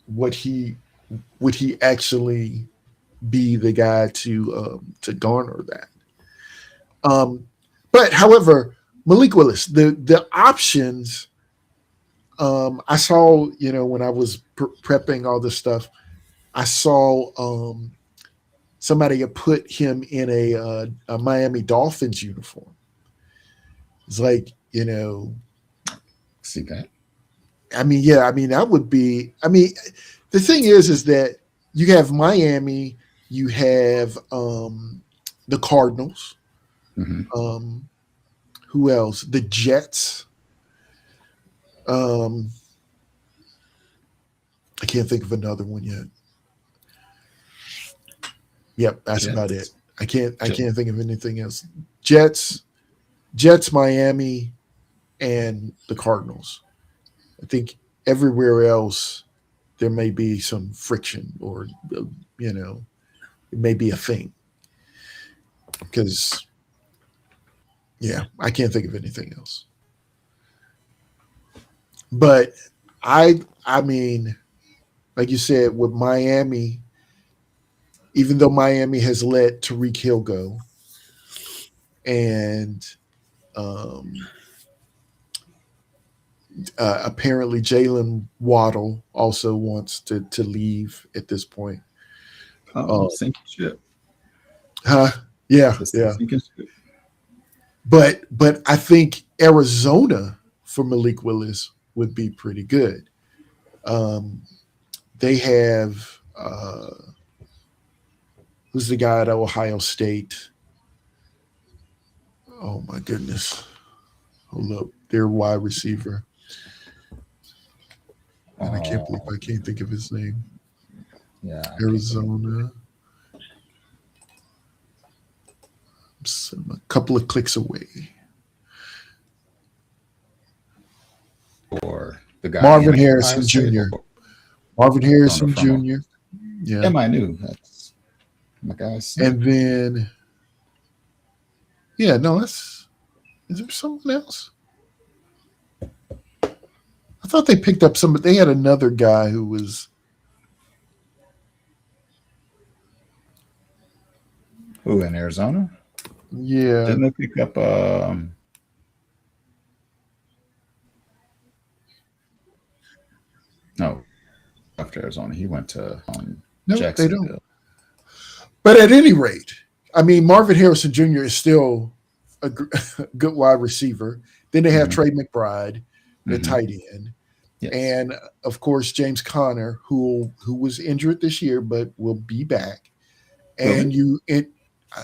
what he would he actually be the guy to garner that. Um, but however, Malik Willis, the options I saw, when I was prepping all this stuff, I saw somebody had put him in a Miami Dolphins uniform. It's like, See that? I mean, yeah, I mean, that would be, I mean, the thing is that you have Miami, you have the Cardinals, Hmm. um, who else? The Jets. Um, I can't think of another one yet. Yep, that's about it. Jets. I can't think of anything else. Jets, Miami, and the Cardinals. I think everywhere else there may be some friction, or you know it may be a thing, because yeah, I can't think of anything else. But I mean, like you said, with Miami, even though Miami has let Tariq Hill go, and um, apparently Jalen Waddle also wants to leave at this point. Oh, Uh, sinking ship. huh? Yeah, This yeah. is sinking ship. But I think Arizona for Malik Willis would be pretty good. Um, they have who's the guy at Ohio State? Oh my goodness! Hold up, their wide receiver, and I can't believe I Um, can't think of his name. yeah, I can't think Arizona, I'm a couple of clicks away. for the guy Marvin in Ohio Harrison State Jr. or Marvin Arizona Harrison from Jr. Yeah, MINU. That's my guy's son. and then yeah, no, that's is there someone else? I thought they picked up some. They had another guy who was Who in Arizona? yeah. Didn't they pick up no, after Arizona. He went to No, they don't. Jacksonville. But at any rate, I mean, Marvin Harrison Jr. is still a good wide receiver. Then they have Hmm. Trey McBride, the Hmm. tight end, Yes. and of course James Conner, who was injured this year but will be back. Will he? And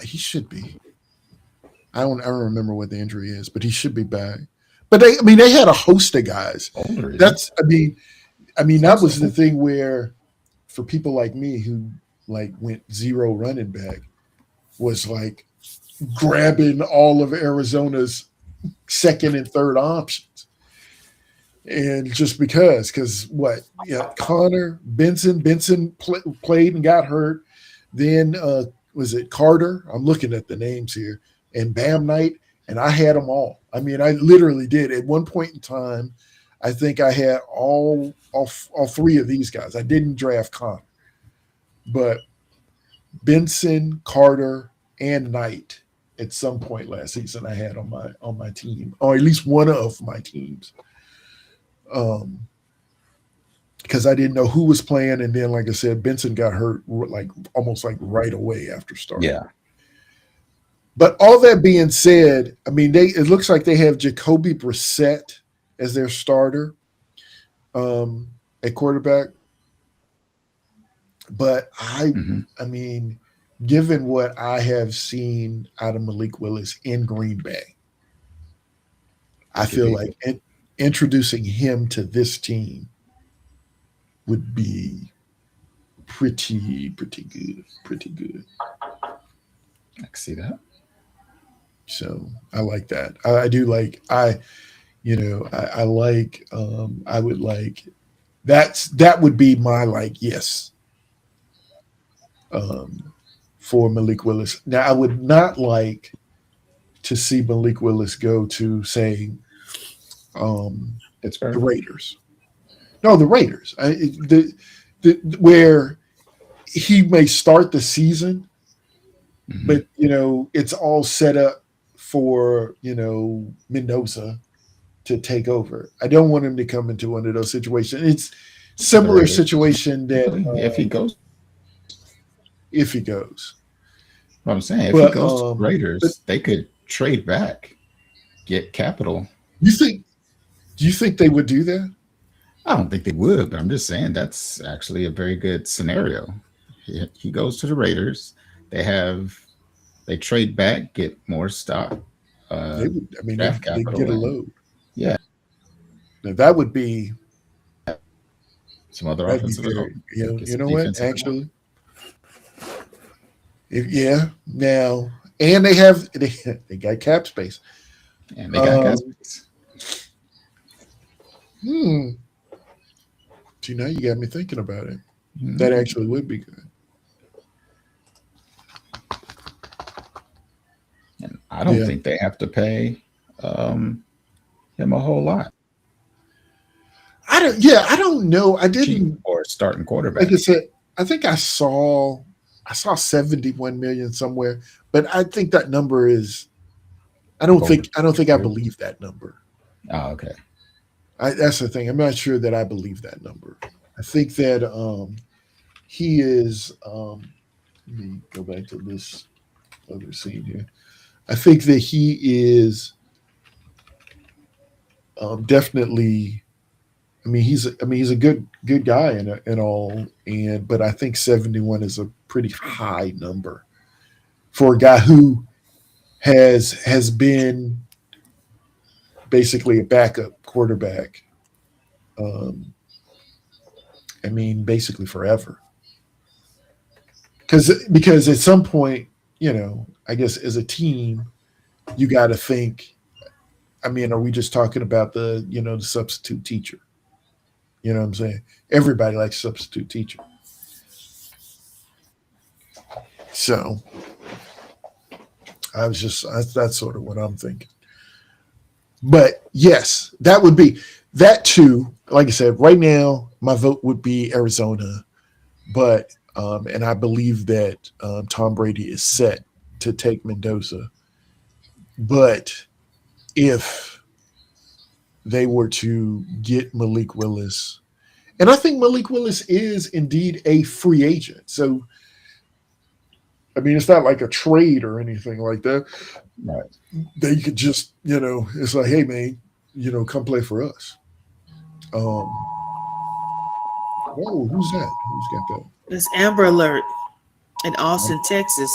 he should be. I don't remember what the injury is, but he should be back. But they had a host of guys. Older, isn't he? That's I mean Thought that was so. the thing where for people like me who like went zero running back was like grabbing all of Arizona's second and third options. And just because what? Yeah, Connor Benson played and got hurt. Then was it Carter? I'm looking at the names here, and Bam Knight, and I had them all. I mean, I literally did. At one point in time, I think I had all three of these guys. I didn't draft Connor, but Benson, Carter, and Knight at some point last season I had on my team, or at least one of my teams. Um, because I didn't know who was playing, and then, like I said, Benson got hurt like almost like right away after starting. Yeah. But all that being said, I mean, it looks like they have Jacoby Brissett as their starter at quarterback. But Hmm. I mean, given what I have seen out of Malik Willis in Green Bay, I He could feel be like good. introducing him to this team would be pretty good. I can see that. So I like that. I do like I like I would like that would be my like yes um, for Malik Willis. Now I would not like to see Malik Willis go to say um, the Pittsburgh. Raiders. No, the Raiders. The where he may start the season, Hmm. but it's all set up for Mendoza to take over. I don't want him to come into one of those situations. It's To the similar Raiders. situation that Really? If he goes, if he goes, what I'm saying, if he but goes to the but Raiders, they could trade back, get capital. you think do you think they would do that? I don't think they would, but I'm just saying that's actually a very good scenario. He goes to the Raiders. They have they trade back, get more stock, They uh, would. I mean, draft they get capital, a and load. yeah, Now that would be some other that'd be offensive help, very. get You some know what? defensive help. Actually, yeah. Now and they got cap space. And they got gas. Um, hmm. See, now you got me thinking about it. That Mhm. actually would be good. And I don't Yeah. think they have to pay um, him a whole lot. I don't. Yeah, I don't know. I Cheap didn't. for a starting Like quarterback. I said, I think I saw 71 million somewhere, but I think that number is. Over. I don't think I believe that number. Oh, okay. That's the thing. I'm not sure that I believe that number. I think that he is. Let me go back to this other scene here. I think that he is definitely. I mean, he's a good guy and all, but I think 71 is a pretty high number for a guy who has been basically a backup quarterback. Um, I mean, basically forever. Because at some point, I guess as a team, you got to think. I mean, are we just talking about the substitute teacher? You know what I'm saying? Everybody likes substitute teacher. So that's sort of what I'm thinking. But yes, that would be that too. Like I said, right now my vote would be Arizona, but and I believe that Tom Brady is set to take Mendoza. But if they were to get Malik Willis, and I think Malik Willis is indeed a free agent, so I mean, it's not like a trade or anything like that. Right. They could just, it's like, hey man, come play for us. Um, Whoa, who's that? Who's got that? It's Amber Alert in Austin, Texas.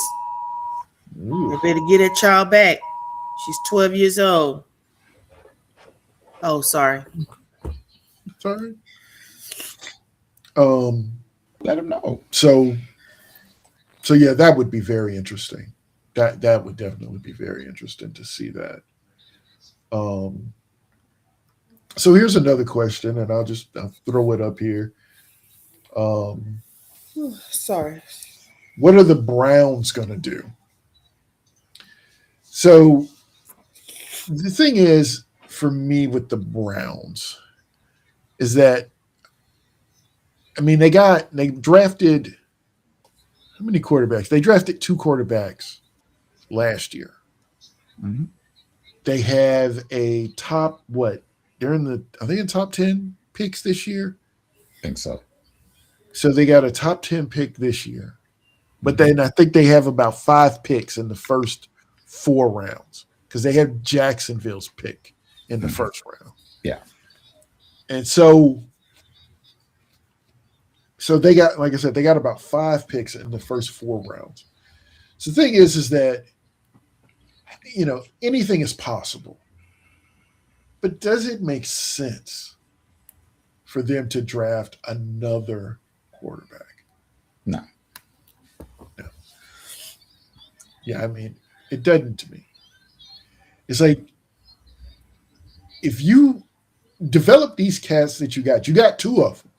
Ooh, We better get that child back. She's 12 years old. Oh, sorry. sorry. Um, Let him know. so yeah, that would be very interesting. That would definitely be very interesting to see that. Um, so here's another question, and I'll throw it up here. Um, Sorry. what are the Browns going to do? So the thing is, for me with the Browns, is that I mean they drafted how many quarterbacks? They drafted two quarterbacks last year. Hmm. They have a top what? They're in the I think in top 10 picks this year. Think so. So they got a top 10 pick this year. But Hmm. then I think they have about five picks in the first four rounds because they had Jacksonville's pick in the Hmm. first round. Yeah. And so they got, like I said, they got about five picks in the first four rounds. So the thing is that, anything is possible. But does it make sense for them to draft another quarterback? No. No. Yeah, I mean, it doesn't to me. It's like if you develop these cats that you got two of them.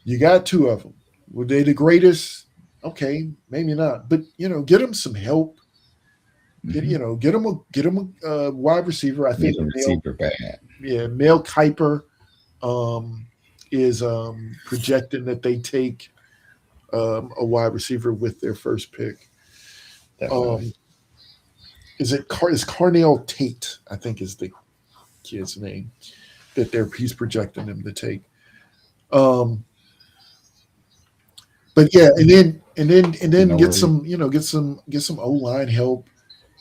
You got two of them. Were they the greatest? Okay, maybe not. But get them some help. Get Hmm. get them a wide receiver. I Need think a receiver bad. Mel Kiper is projecting that they take a wide receiver with their first pick. Definitely. Um, is Carnell Tate? I think is the kid's name that he's projecting them to take. Um, but yeah, and then No get worries. some get some O line help.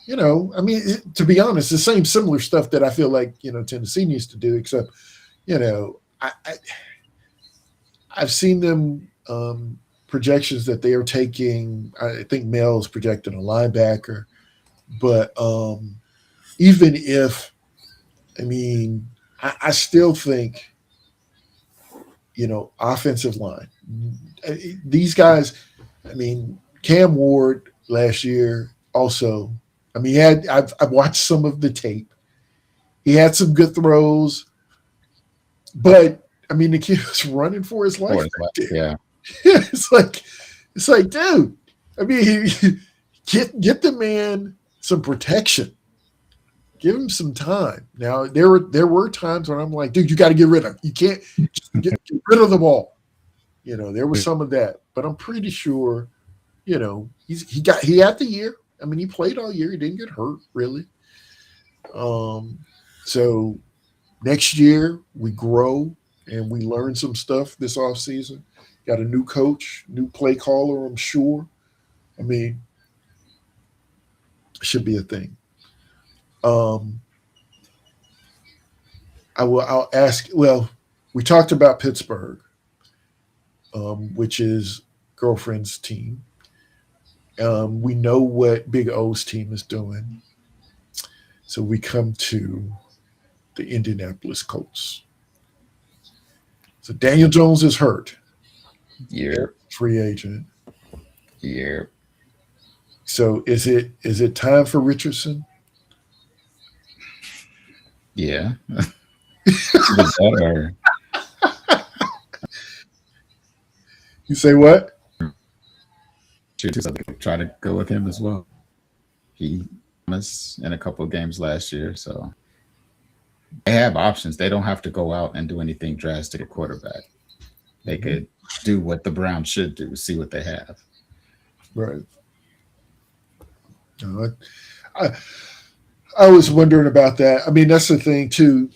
I mean, to be honest, the same similar stuff that I feel like Tennessee needs to do, except I've seen them projections that they are taking. I think Mel's projecting a linebacker, but even if I mean, I still think offensive line. These guys, I mean, Cam Ward last year also. I mean, I've watched some of the tape. He had some good throws, but I mean, the kid was running for his life Or back there. yeah. It's like, dude. I mean, get the man some protection. Give him some time. Now there were times when I'm like, dude, you got to get rid of him. You can't just get rid of the ball. There was some of that, but I'm pretty sure, he had the year. I mean, he played all year. He didn't get hurt really. Um, so next year we grow and we learn some stuff this off season. Got a new coach, new play caller. I'm sure. I mean, it should be a thing. Um, I'll ask. Well, we talked about Pittsburgh, which is girlfriend's team. We know what Big O's team is doing. So we come to the Indianapolis Colts. So Daniel Jones is hurt, Year. free agent. Year. So is it time for Richardson? Yeah. Either that or You say what? try to go with him as well. He was in a couple of games last year, so they have options. They don't have to go out and do anything drastic at quarterback. They Mhm. could do what the Browns should do, see what they have. Right. No, I I was wondering about that. I mean, that's the thing too.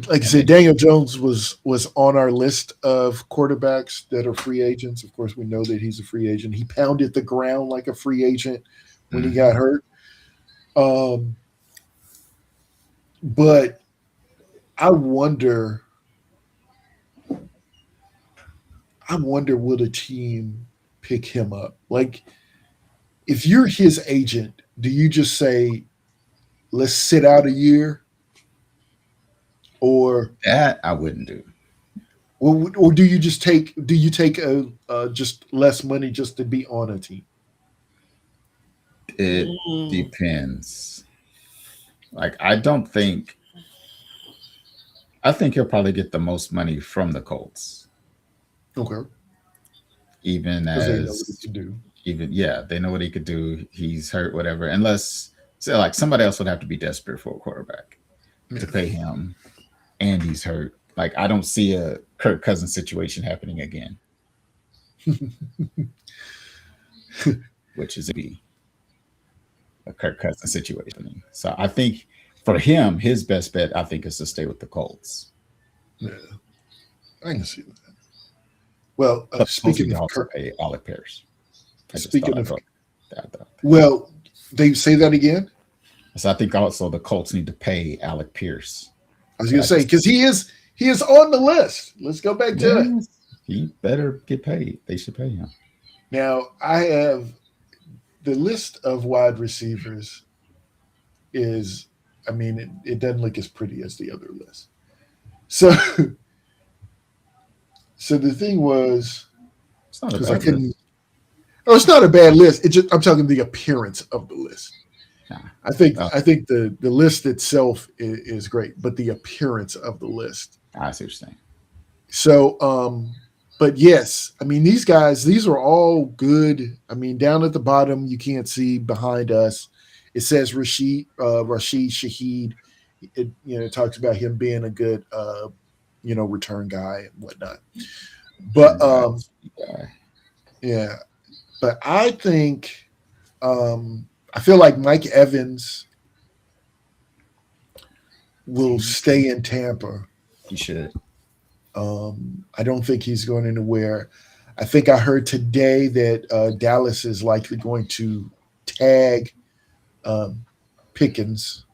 Like I And said, they Daniel Jones was on our list of quarterbacks that are free agents. Of course, we know that he's a free agent. He pounded the ground like a free agent when he got mhm. hurt. Um, but I wonder, I wonder, will the team pick him up? Like, if you're his agent, do you just say, "Let's sit out a year," or That I wouldn't do. or do you just take do you take just less money just to be on a team? It Mm. depends. Like I don't think I think he'll probably get the most money from the Colts, Okay, even because they know what he as can do. even yeah, they know what he could do. He's hurt, whatever. Unless say like somebody else would have to be desperate for a quarterback Yeah. to pay him, and he's hurt. Like I don't see a Kirk Cousins situation happening again, which is be a Kirk Cousins situation. So I think for him, his best bet I think is to stay with the Colts. Yeah, I can see that. Well, But the Colts need speaking to of also Kirk, pay Alec Pierce. I just thought speaking I'd of throw that out there. well, they say that again. So I think also the Colts need to pay Alec Pierce. I was But going I to say just because he is on the list. Let's go back to it. yes, he better get paid. They should pay him. Now I have the list of wide receivers is. I mean, it doesn't look as pretty as the other list. So, so the thing was It's not a because I bad couldn't. list. Oh, it's not a bad list. It's just I'm talking the appearance of the list. Nah. I think the list itself is great, but the appearance of the list. I see what you're saying. So, but yes, I mean these guys, these are all good. I mean, down at the bottom, you can't see behind us. It says Rashid Shaheed. It talks about him being a good return guy and whatnot. But Turn guy, speed guy. yeah, but I feel like Mike Evans will stay in Tampa. He should. I don't think he's going anywhere. I think I heard today that Dallas is likely going to tag um, Pickens.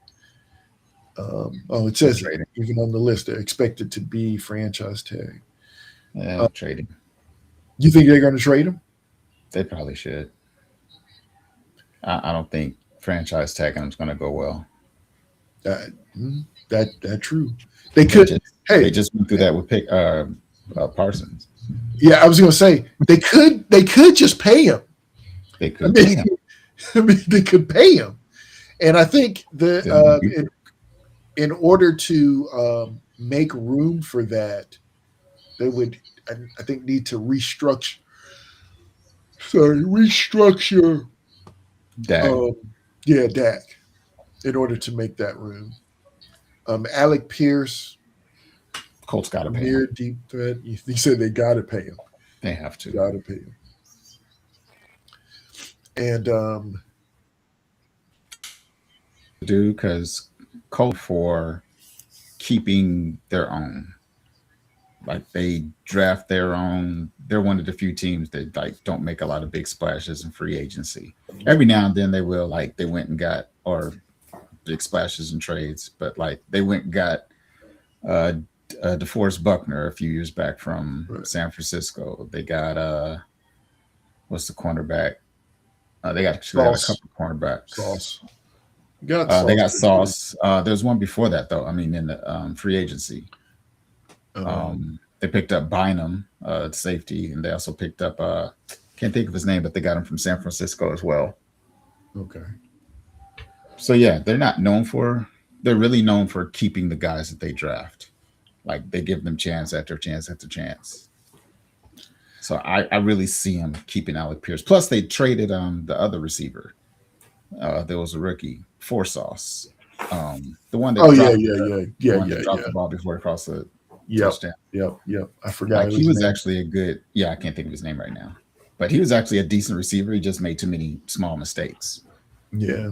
It We'll says it trade him. even on the list. They're expected to be franchise tag. Yeah, Uh, we'll trade him. you think they're going to trade him? They probably should. I don't think franchise tagging him is going to go well. That that true. They They could. just they Hey, just went through that with Parsons. yeah, I was going to say they could just pay him. They I could mean, pay him. I mean they could pay him, and I think Then won't be in order to make room for that, they would, I think, need to restructure. Sorry, restructure. Dak. Um, yeah, Dak, in order to make that room. Alec Pierce, Colts got to pay him. near deep threat. He said they got to pay him. They have to Got to pay him. And do because Colts for keeping their own. Like they draft their own. They're one of the few teams that like don't make a lot of big splashes in free agency. Every now and then they will. Like they went and got or big splashes in trades, but like they went and got uh, DeForest Buckner a few years back from right, San Francisco. They got what's the cornerback? They got a Sauce, couple cornerbacks. Sauce, got They Sauce got for sure. Sauce. There's one before that though. I mean, in the free agency, they picked up Bynum, safety, and they also picked up can't think of his name, but they got him from San Francisco as well. Okay. So yeah, they're not known for. They're really known for keeping the guys that they draft. Like they give them chance after chance after chance. So I really see him keeping Alec Pierce. Plus, they traded the other receiver. There was a rookie, Forsauce, the one Oh that yeah, dropped yeah, the yeah, the yeah, one yeah, that dropped yeah. the ball before he crossed the Yep, touchdown. yep. I forgot Like he his was name. actually a good. Yeah, I can't think of his name right now, but he was actually a decent receiver. He just made too many small mistakes. Yeah,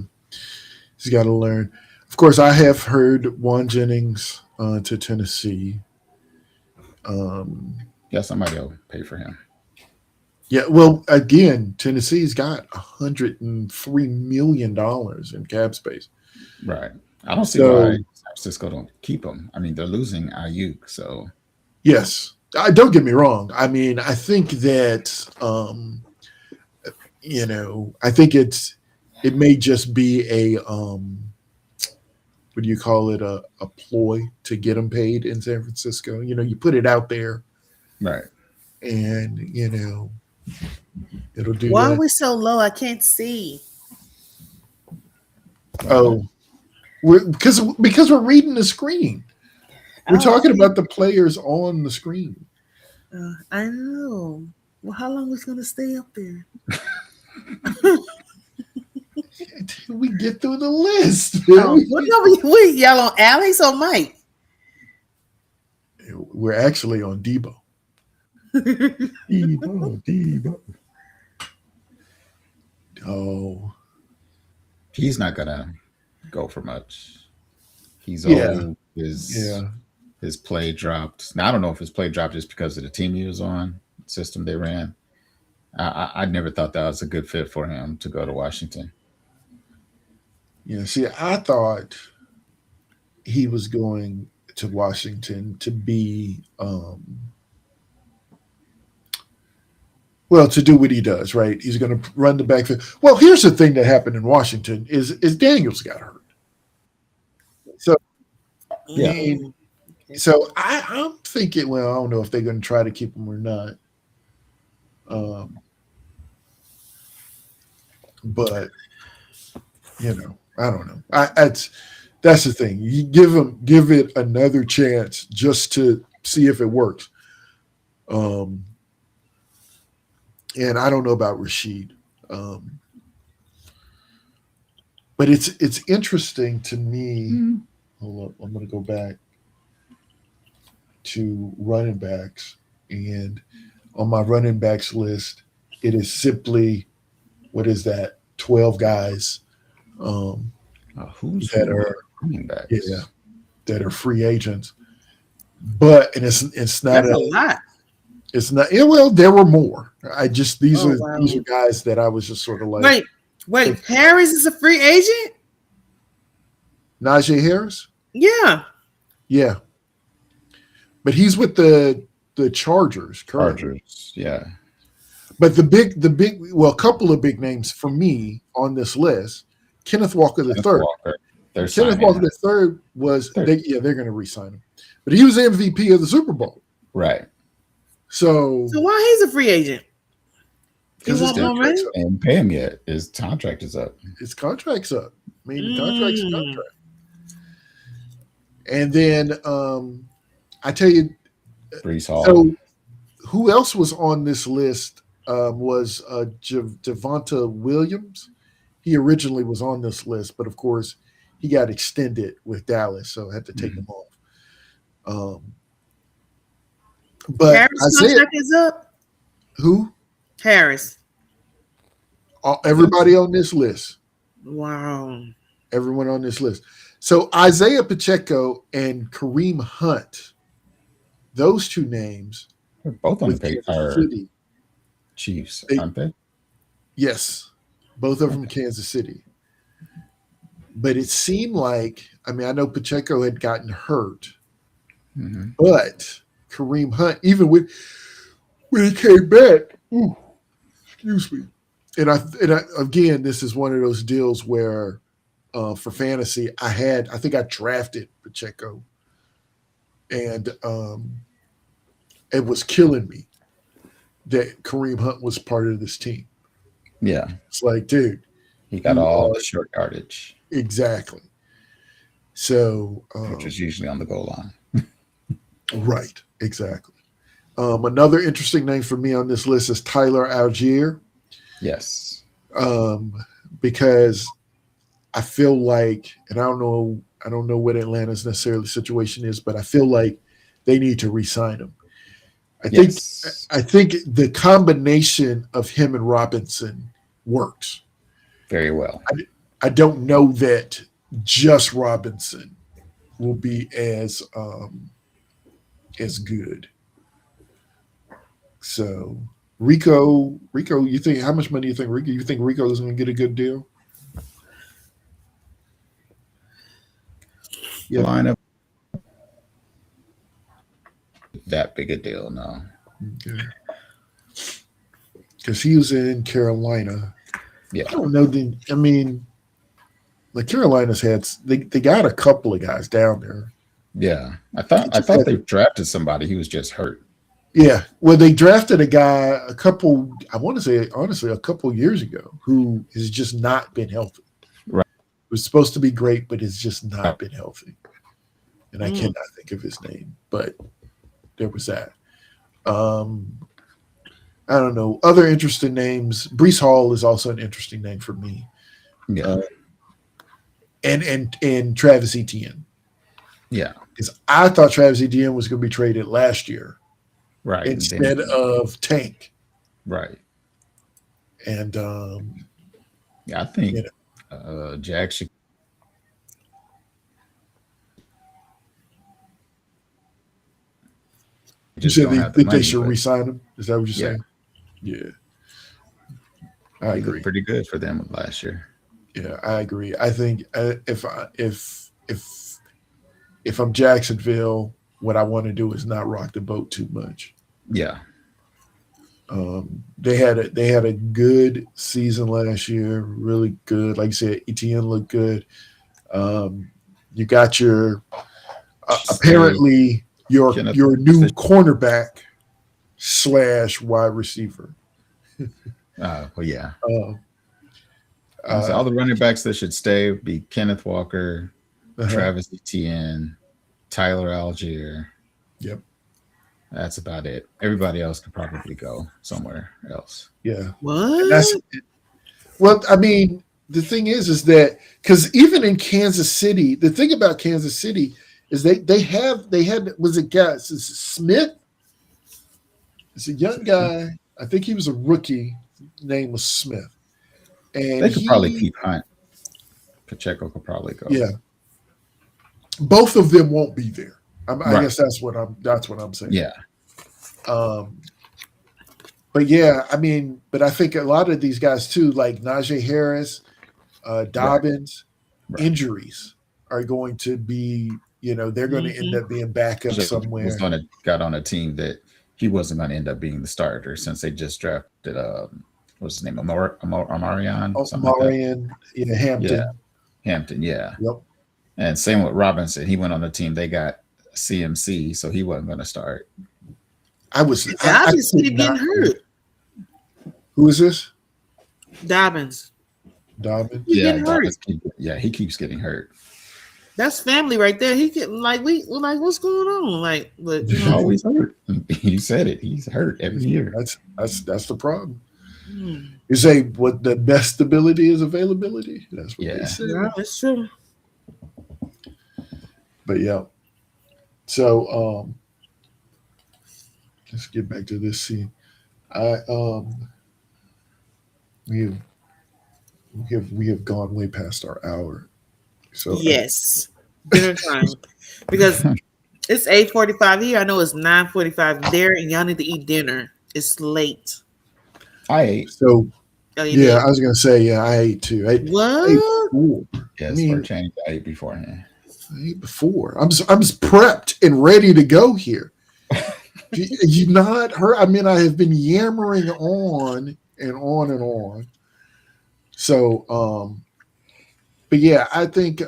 he's got to learn. Of course, I have heard Juan Jennings to Tennessee. Um, Yeah, somebody will pay for him. yeah, well, again, Tennessee's got $103 million in cap space. Right. I don't see why So San Francisco don't keep him. I mean, they're losing Ayuk, so yes, don't get me wrong. I mean, I think that I think it may just be a what do you call it, a ploy to get him paid in San Francisco. You put it out there, right. and it'll do Why are that. we so low? I can't see. Oh, because we're reading the screen. We're Oh, talking about the players on the screen. I know. Well, how long is going to stay up there? Until we get through the list. Oh, what y'all on Alex or Mike? We're actually on Debo. Debo. Oh, He's not gonna go for much. He's yeah, old. His yeah, his play dropped. Now I don't know if his play dropped just because of the team he was on, system they ran. I never thought that was a good fit for him to go to Washington. yeah. See, I thought he was going to Washington to be, well, to do what he does, right? He's going to run the backfield. Well, here's the thing that happened in Washington is Daniels got hurt. So, Yeah. Mm. I'm thinking, well, I don't know if they're going to try to keep him or not. But I don't know. That's the thing. You give it another chance just to see if it works. And I don't know about Rashid, but it's interesting to me. Mm. Hold up, I'm going to go back to running backs, and on my running backs list, it is simply, what is that? 12 guys Who's that who are running backs? yeah that are free agents. But it's not That's a lot. it's not yeah, well, there were more. I just these Oh, are wow. these are guys that I was just sort of like Wait. Harris is a free agent? Najee Harris. Yeah. Yeah, but he's with the Chargers currently. Chargers. Yeah. But a couple of big names for me on this list: Kenneth Walker the Kenneth third. Walker. They're Kenneth signing Walker him. the third was Third. they're going to re-sign him, but he was MVP of the Super Bowl. Right. So So why he's a free agent? He because his want more money? contract's up. And pay him yet. His contract is up. His contract's up. I mean, the contract's a Mm. contract. And then I tell you, Brees Hall. so who else was on this list was Javonte Williams. He originally was on this list, but of course he got extended with Dallas, so I had to take him off. But Harris' Isaiah, contract is up? who? Harris. Everybody on this list. Wow. Everyone on this list. So Isaiah Pacheco and Kareem Hunt, those two names They're both on the with pay Kansas are City. Chiefs, They- aren't they? Yes, both of them Kansas City. But it seemed like, I mean, I know Pacheco had gotten hurt, Mm-hmm. but Kareem Hunt, even when he came back, excuse me. And I again, this is one of those deals where for fantasy, I think I drafted Pacheco, and it was killing me that Kareem Hunt was part of this team. Yeah. It's like, dude, He got You all are- the short yardage, exactly. So, which is usually on the goal line. right, exactly. Another interesting name for me on this list is Tyler Algier, Yes. because I feel like, and I don't know what Atlanta's necessarily situation is, but I feel like they need to re-sign him. Yes. I think the combination of him and Robinson works. Very well. I don't know that just Robinson will be as good. So Rico, you think how much money do you think Rico? You think Rico is going to get a good deal? Yeah, Lineup that big a deal, no. because he was in Carolina. Yeah, I don't know. I mean, the Carolinas they got a couple of guys down there. yeah. It I just thought had they drafted somebody. He was just hurt. Yeah, well, they drafted a guy a couple. I want to say honestly, a couple years ago, who has just not been healthy. Right. It was supposed to be great, but it's just not been healthy. And I Mm. cannot think of his name, but there was that. Um, I don't know. Other interesting names. Brees Hall is also an interesting name for me, Yeah, uh, and Travis Etienne, yeah, because I thought Travis Etienne was going to be traded last year right. And instead then, of Tank, right. and Yeah, I think you know, Jack should you just said don't they have the think they money, should but re-sign him. Is that what you're yeah, saying? Yeah, I he agree. looked pretty good for them last year. Yeah, I agree. I think if I'm Jacksonville, what I want to do is not rock the boat too much. Yeah, They had a good season last year, really good. Like you said, ETN looked good. Um, you got your stay apparently Kenneth. your new cornerback slash wide receiver. Well, yeah. Uh, So uh, all the running backs that should stay would be Kenneth Walker, uh-huh. Travis Etienne, Tyler Algier. Yep. That's about it. Everybody else could probably go somewhere else. Yeah. And that's What? well. I mean, the thing is that because even in Kansas City, the thing about Kansas City is they had was it guys is it Smith? It's a young guy. I think he was a rookie. Name was Smith, and They could probably he keep Hunt. Pacheco could probably go. yeah, both of them won't be there. I Right. guess that's what I'm saying. Yeah. Um, but yeah, I mean, but I think a lot of these guys too, like Najee Harris, Right. Dobbins, Right. injuries are going to be, they're going to end Hmm. up being backup Jay was somewhere. on a got on a team that he wasn't going to end up being the starter since they just drafted what's his name, Amarion, Oh, something like that. Marion, Yeah, Hampton. Hampton. Yeah, Yep. and same with Robinson. He went on the team. They got CMC, so he wasn't going to start. I Dobbins could keep getting not. hurt. Who is this? Dobbins. Dobbins. He Yeah, getting hurt. he keeps getting hurt. That's family right there. He get we're like, what's going on? Like, but He's always hurt. You said it. He's hurt every year. That's the problem. hmm. You say what the best ability is availability. That's what they Yeah. say. Yeah, that's true. But yeah. So let's get back to this scene. I we have we have gone way past our hour. So Yes, dinner time because it's 8:45 here. I know it's 9:45 there, and y'all need to eat dinner. It's late. I ate. so Oh, you yeah, did. I was gonna say yeah, I ate too. I ate What? before. Yes, mean- for a change, I ate beforehand. I ate before. I'm prepped and ready to go here. You not heard? I mean, I have been yammering on and on and on. So, but yeah, I think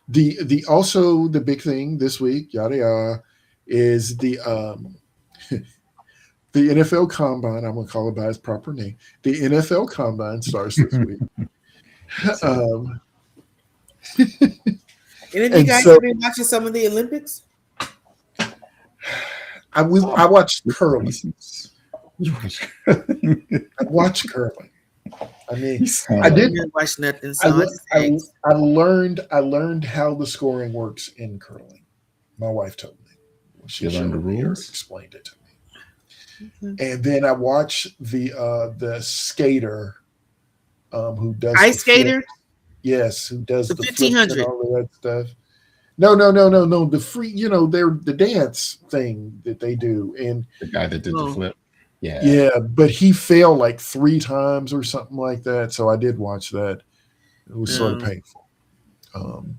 the also the big thing this week, yada yada, is the NFL Combine. I'm gonna call it by its proper name. The NFL Combine starts this week. Um, And then you And guys so- have been watching some of the Olympics. I watched curling. You watch- I watched curling. I mean, You sound I like- did- didn't watch nothing, I, so I le- just I, asked. I learned how the scoring works in curling. My wife told me. She You learned the showed me or rules? explained it to me. Okay. And then I watched the skater who does Ice the flip. skater. Yes, who does The the flips and 1500. all of that stuff. No. The free, they're the dance thing that they do, and The guy that did the Oh, flip. Yeah. yeah, but he failed like 3 times or something like that. So I did watch that. It was sort of um, painful. Um,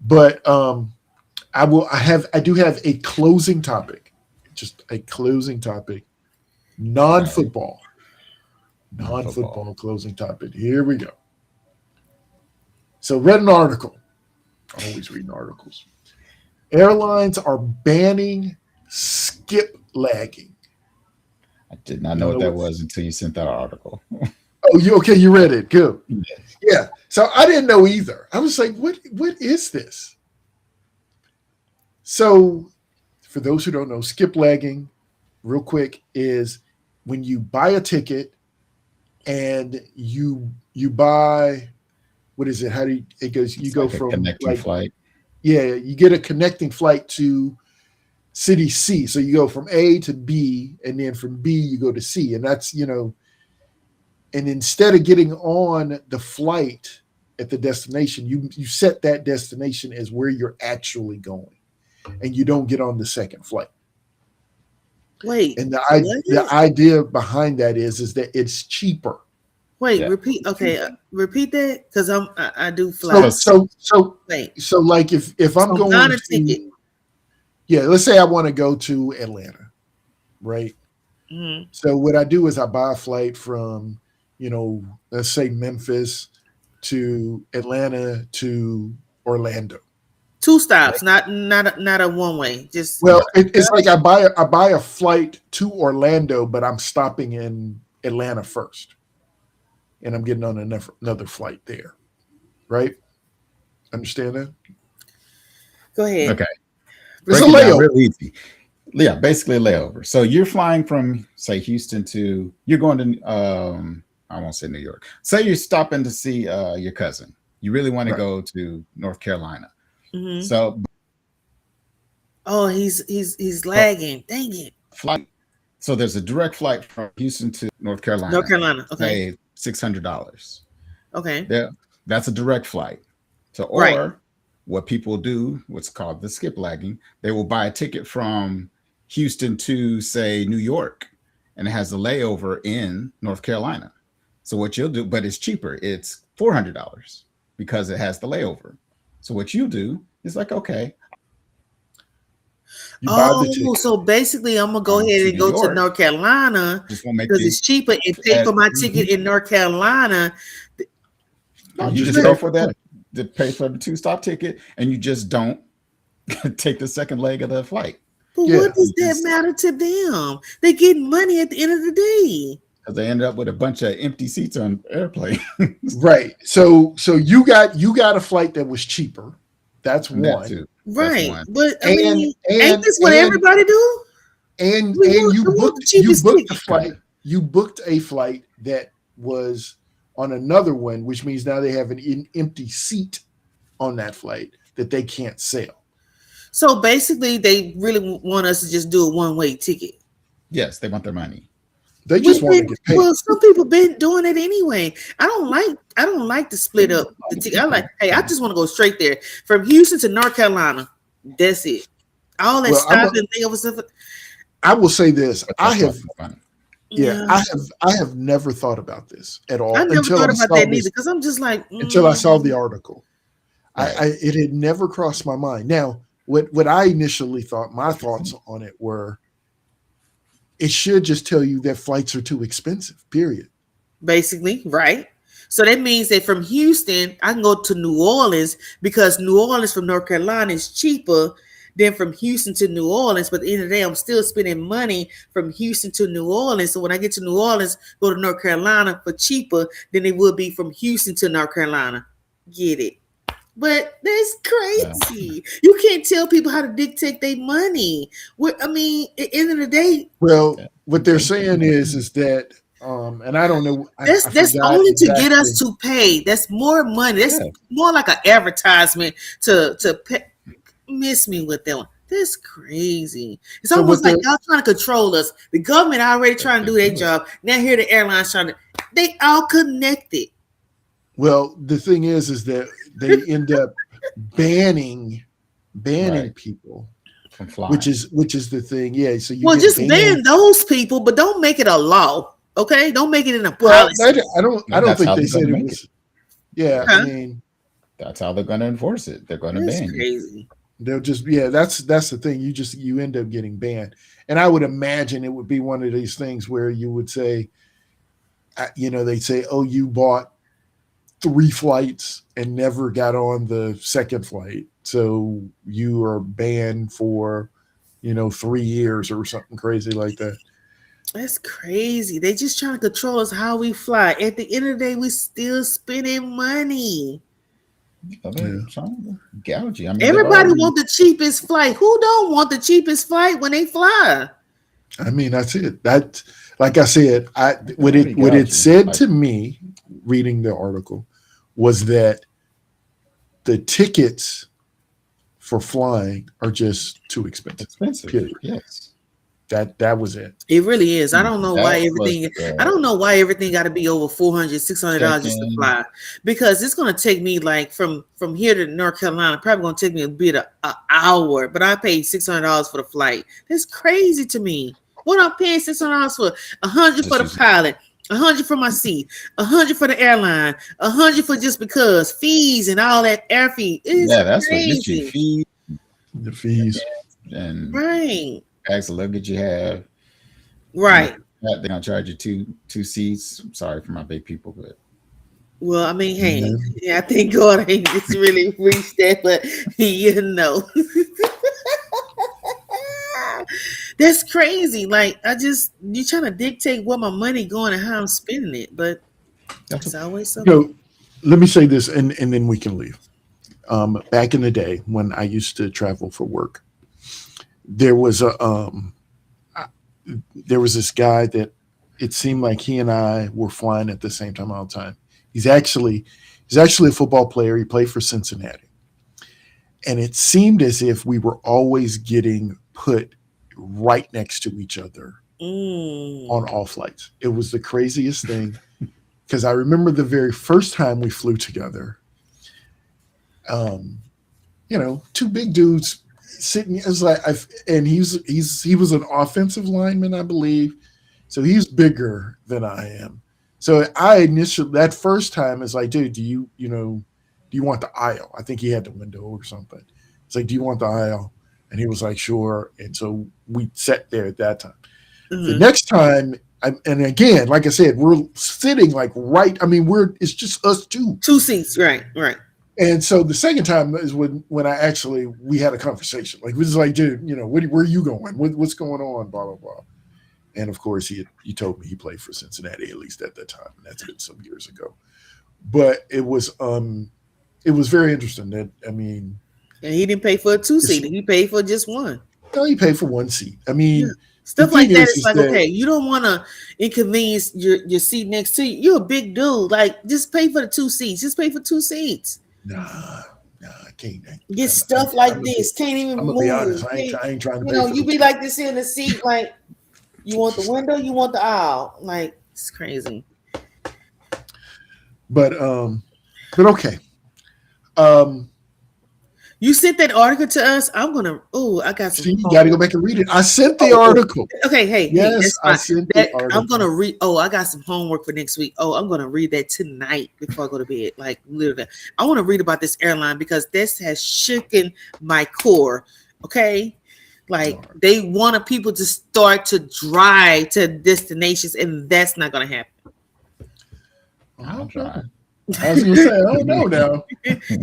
but I do have a closing topic, just a closing topic, All right. non-football, Non football. non-football closing topic. Here we go. So read an article. Always reading articles. Airlines are banning skip lagging. I did not You know don't what know that what? was until you sent that article. Oh, you okay? You read it. Good. Yes. Yeah. So I didn't know either. I was like, what is this? So for those who don't know, skip lagging, real quick, is when you buy a ticket and you buy, what is it? How do you, it goes? You It's go like a from connecting like, flight. yeah, you get a connecting flight to city C. So you go from A to B, and then from B you go to C, and that's and instead of getting on the flight at the destination, you set that destination as where you're actually going, and you don't get on the second flight. wait, And what? the idea behind that is that it's cheaper. Wait, Yeah. repeat. Okay, repeat that because I do So fly. So Wait, like if I'm so I'm buying going a ticket. to, yeah, let's say I want to go to Atlanta, right? Mhm. So what I do is I buy a flight from, let's say Memphis to Atlanta to Orlando. Two stops, not a one way. Just Well, yeah. it's like I buy a flight to Orlando, but I'm stopping in Atlanta first, and I'm getting on another flight there, right? Understand that? go ahead. Okay. It's a Break it down layover. real easy. Yeah, basically a layover. So you're flying from say Houston to you're going to I won't say New York. Say you're stopping to see your cousin. You really want to Right. go to North Carolina. Hmm. So Oh, he's lagging. Dang it. flight. So there's a direct flight from Houston to North North Carolina. Carolina. Okay. Say $600. Okay. There, that's a direct flight. So Right. or what people do, what's called the skip lagging, they will buy a ticket from Houston to say New York, and it has a layover in North Carolina. So what you'll do, but it's cheaper. It's $400 because it has the layover. So what you do is like, okay, You buy the Oh, ticket. so basically, I'm gonna go I'm ahead to and New go to York. North Carolina Just won't make because the it's cheaper and pay for my ticket in North Carolina. no, You you just just pay go for for that, to pay for the two-stop ticket, and you just don't take the second leg of the flight But yeah. what does You that just matter to them? They getting money at the end of the day. because they end up with a bunch of empty seats on airplane. Right. So you got a flight that was cheaper. That's And that one. too. That's Right. one. But I And mean, ain't and this what and everybody do? We and want, you we want the you cheapest booked a ticket. flight. You booked a flight that was on another one, which means now they have an empty seat on that flight that they can't sell. So basically, they really want us to just do a one-way ticket. Yes, they want their money. They We've just want to been, get paid. well, some people been doing it anyway. I don't like to split up the ticket. I like, hey, I just want to go straight there from Houston to North Carolina. That's it. All that Well, stopping thing over stuff. I will say this. But I that's have not fun. yeah, Yeah, I have never thought about this at I all never until thought I about saw that neither this because I'm just like, until I saw the article. Right. It had never crossed my mind. Now, what I initially thought, my thoughts on it were, it should just tell you that flights are too expensive. Period. basically, right? So that means that from Houston, I can go to New Orleans because New Orleans from North Carolina is cheaper than from Houston to New Orleans. But at the end of the day, I'm still spending money from Houston to New Orleans. So when I get to New Orleans, go to North Carolina for cheaper than it would be from Houston to North Carolina. Get it? But that's Yeah. crazy. You can't tell people how to dictate their money. I mean, at the end of the day, Well, Yeah. what they're saying is that, and I don't know, I that's forgot only to get us exactly. to pay. That's more money. That's Yeah. more like an advertisement to pay. Miss me with that one. That's crazy. It's So almost what like they're y'all trying to control us. The government already trying to do their job. Now here the airlines trying to. They all connected. Well, the thing is that they end up banning banning Right. people, From flying. which is the thing. Yeah, so you Well, get just ban banned. those people, but don't make it a law. Okay, don't make it in a Well, policy. I But don't that's think how they they're going said to it make it. was. Yeah, I Huh? mean, That's how they're going to enforce it. They're going to That's ban you. crazy. they'll just yeah. That's the thing. You end up getting banned, and I would imagine it would be one of these things where you would say, they say, oh, you bought three flights and never got on the second flight, so you are banned for 3 years or something crazy like that. That's crazy. They just trying to control us how we fly. At the end of the day, we still spending money. So they're Yeah. trying to gouge you. I mean, they've Everybody already want the cheapest flight. Who don't want the cheapest flight when they fly? I mean, that's it. That, like I said, they've already what it gouged you. said Like to me, reading the article, was that the tickets for flying are just too expensive. expensive. Period. Yes. That was it. It really is. I don't know why That plus everything. I the don't know why everything got to be over 400, $600 just to check-in. fly. Because it's gonna take me like from here to North Carolina. Probably gonna take me a bit of an hour. But I paid $600 for the flight. That's crazy to me. What I'm paying $600 for? 100 for Just the use pilot. 100 for my seat. 100 for the airline. 100 for just because fees and all that air fee. It's yeah, that's what gets you crazy. fees The fees. and Right. bags of luggage you have. And Right. they're gonna charge you two seats. I'm sorry for my big people, but Well, I mean, hey, Yeah. yeah, I think God ain't just really reached that, but you know, that's crazy. Like, you trying to dictate where my money going and how I'm spending it, but that's it's what, always something. So let me say this, and then we can leave. Back in the day when I used to travel for work, there was there was this guy that it seemed like he and I were flying at the same time all the time. He's actually he's actually a football player. He played for Cincinnati, and it seemed as if we were always getting put right next to each other Mm. on all flights. It was the craziest thing because I remember the very first time we flew together. Um, two big dudes sitting. It was like, and he was an offensive lineman, I believe, so he's bigger than I am. So I initially that first time is like, dude, do you want the aisle? I think he had the window or something. It's like, do you want the aisle? And he was like, sure. And so we sat there at that time. The Mhm. next time, and again, like I said, we're sitting like right. I mean, it's just us two. Two seats, right, right. And so the second time is when we had a conversation. Like we was like, dude, where are you going? What's going on? Blah blah blah. And of course, he told me he played for Cincinnati at least at that time, and that's been some years ago. But it was very interesting. That I mean, And he didn't pay for a two it's, seater; he paid for just one. he paid for one seat. I Yeah. mean, the Stuff thing like that. It's is like, that okay, you don't want to inconvenience your seat next to you. You're a big dude. Like, just pay for the two seats. Just pay for two seats. nah, I can't. Get stuff like this. Can't I'm even gonna be honest. move. Can't, I ain't trying to pay for you the be two. like this in the seat. Like, you want the window, you want the aisle. Like, it's crazy. But okay. Um, You sent that article to us. I'm gonna. Oh, I got some See, you got to go homework. back and read it. I sent the Oh, article. okay. Hey, Yes, that's I fine. sent the That I'm gonna article. read. Oh, I got some homework for next week. Oh, I'm gonna read that tonight before I go to bed. Like literally, I want to read about this airline because this has shaken my core. Okay, All like right. they wanted people to start to drive to destinations, and that's not gonna happen. I I'll don't know. drive. I was gonna say, I don't know now.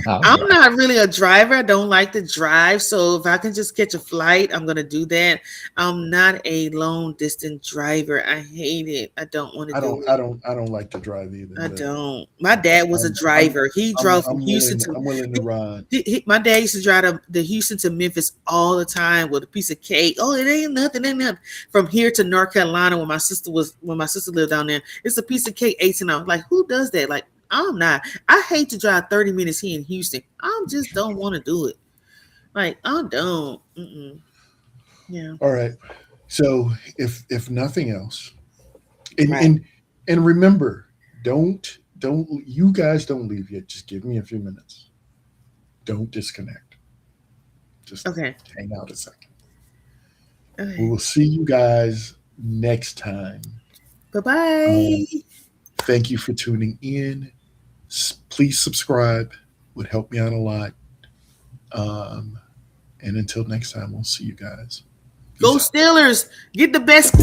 I'll I'm drive. not really a driver. I don't like to drive. So if I can just catch a flight, I'm gonna do that. I'm not a long distance driver. I hate it. I don't want to do it. I don't like to drive either. I But don't. My dad was a driver. He drove from Houston to I'm willing to ride. my dad used to drive the Houston to Memphis all the time with a piece of cake. Oh, it ain't nothing, ain't nothing. From here to North Carolina when my sister lived down there, it's a piece of cake, 18 hours. Like, who does that? Like, I'm not. I hate to drive 30 minutes here in Houston. I just don't want to do it. Like, I don't. Mm-mm. Yeah. All right. So if nothing else, and Right. and remember, don't You guys don't leave yet. Just give me a few minutes. Don't disconnect. Just Okay. hang out a second. We Okay. will see you guys next time. Bye bye. Um, thank you for tuning in. Please subscribe. Would help me out a lot. Um, and until next time, we'll see you guys. Go Peace out. Steelers. Get the best.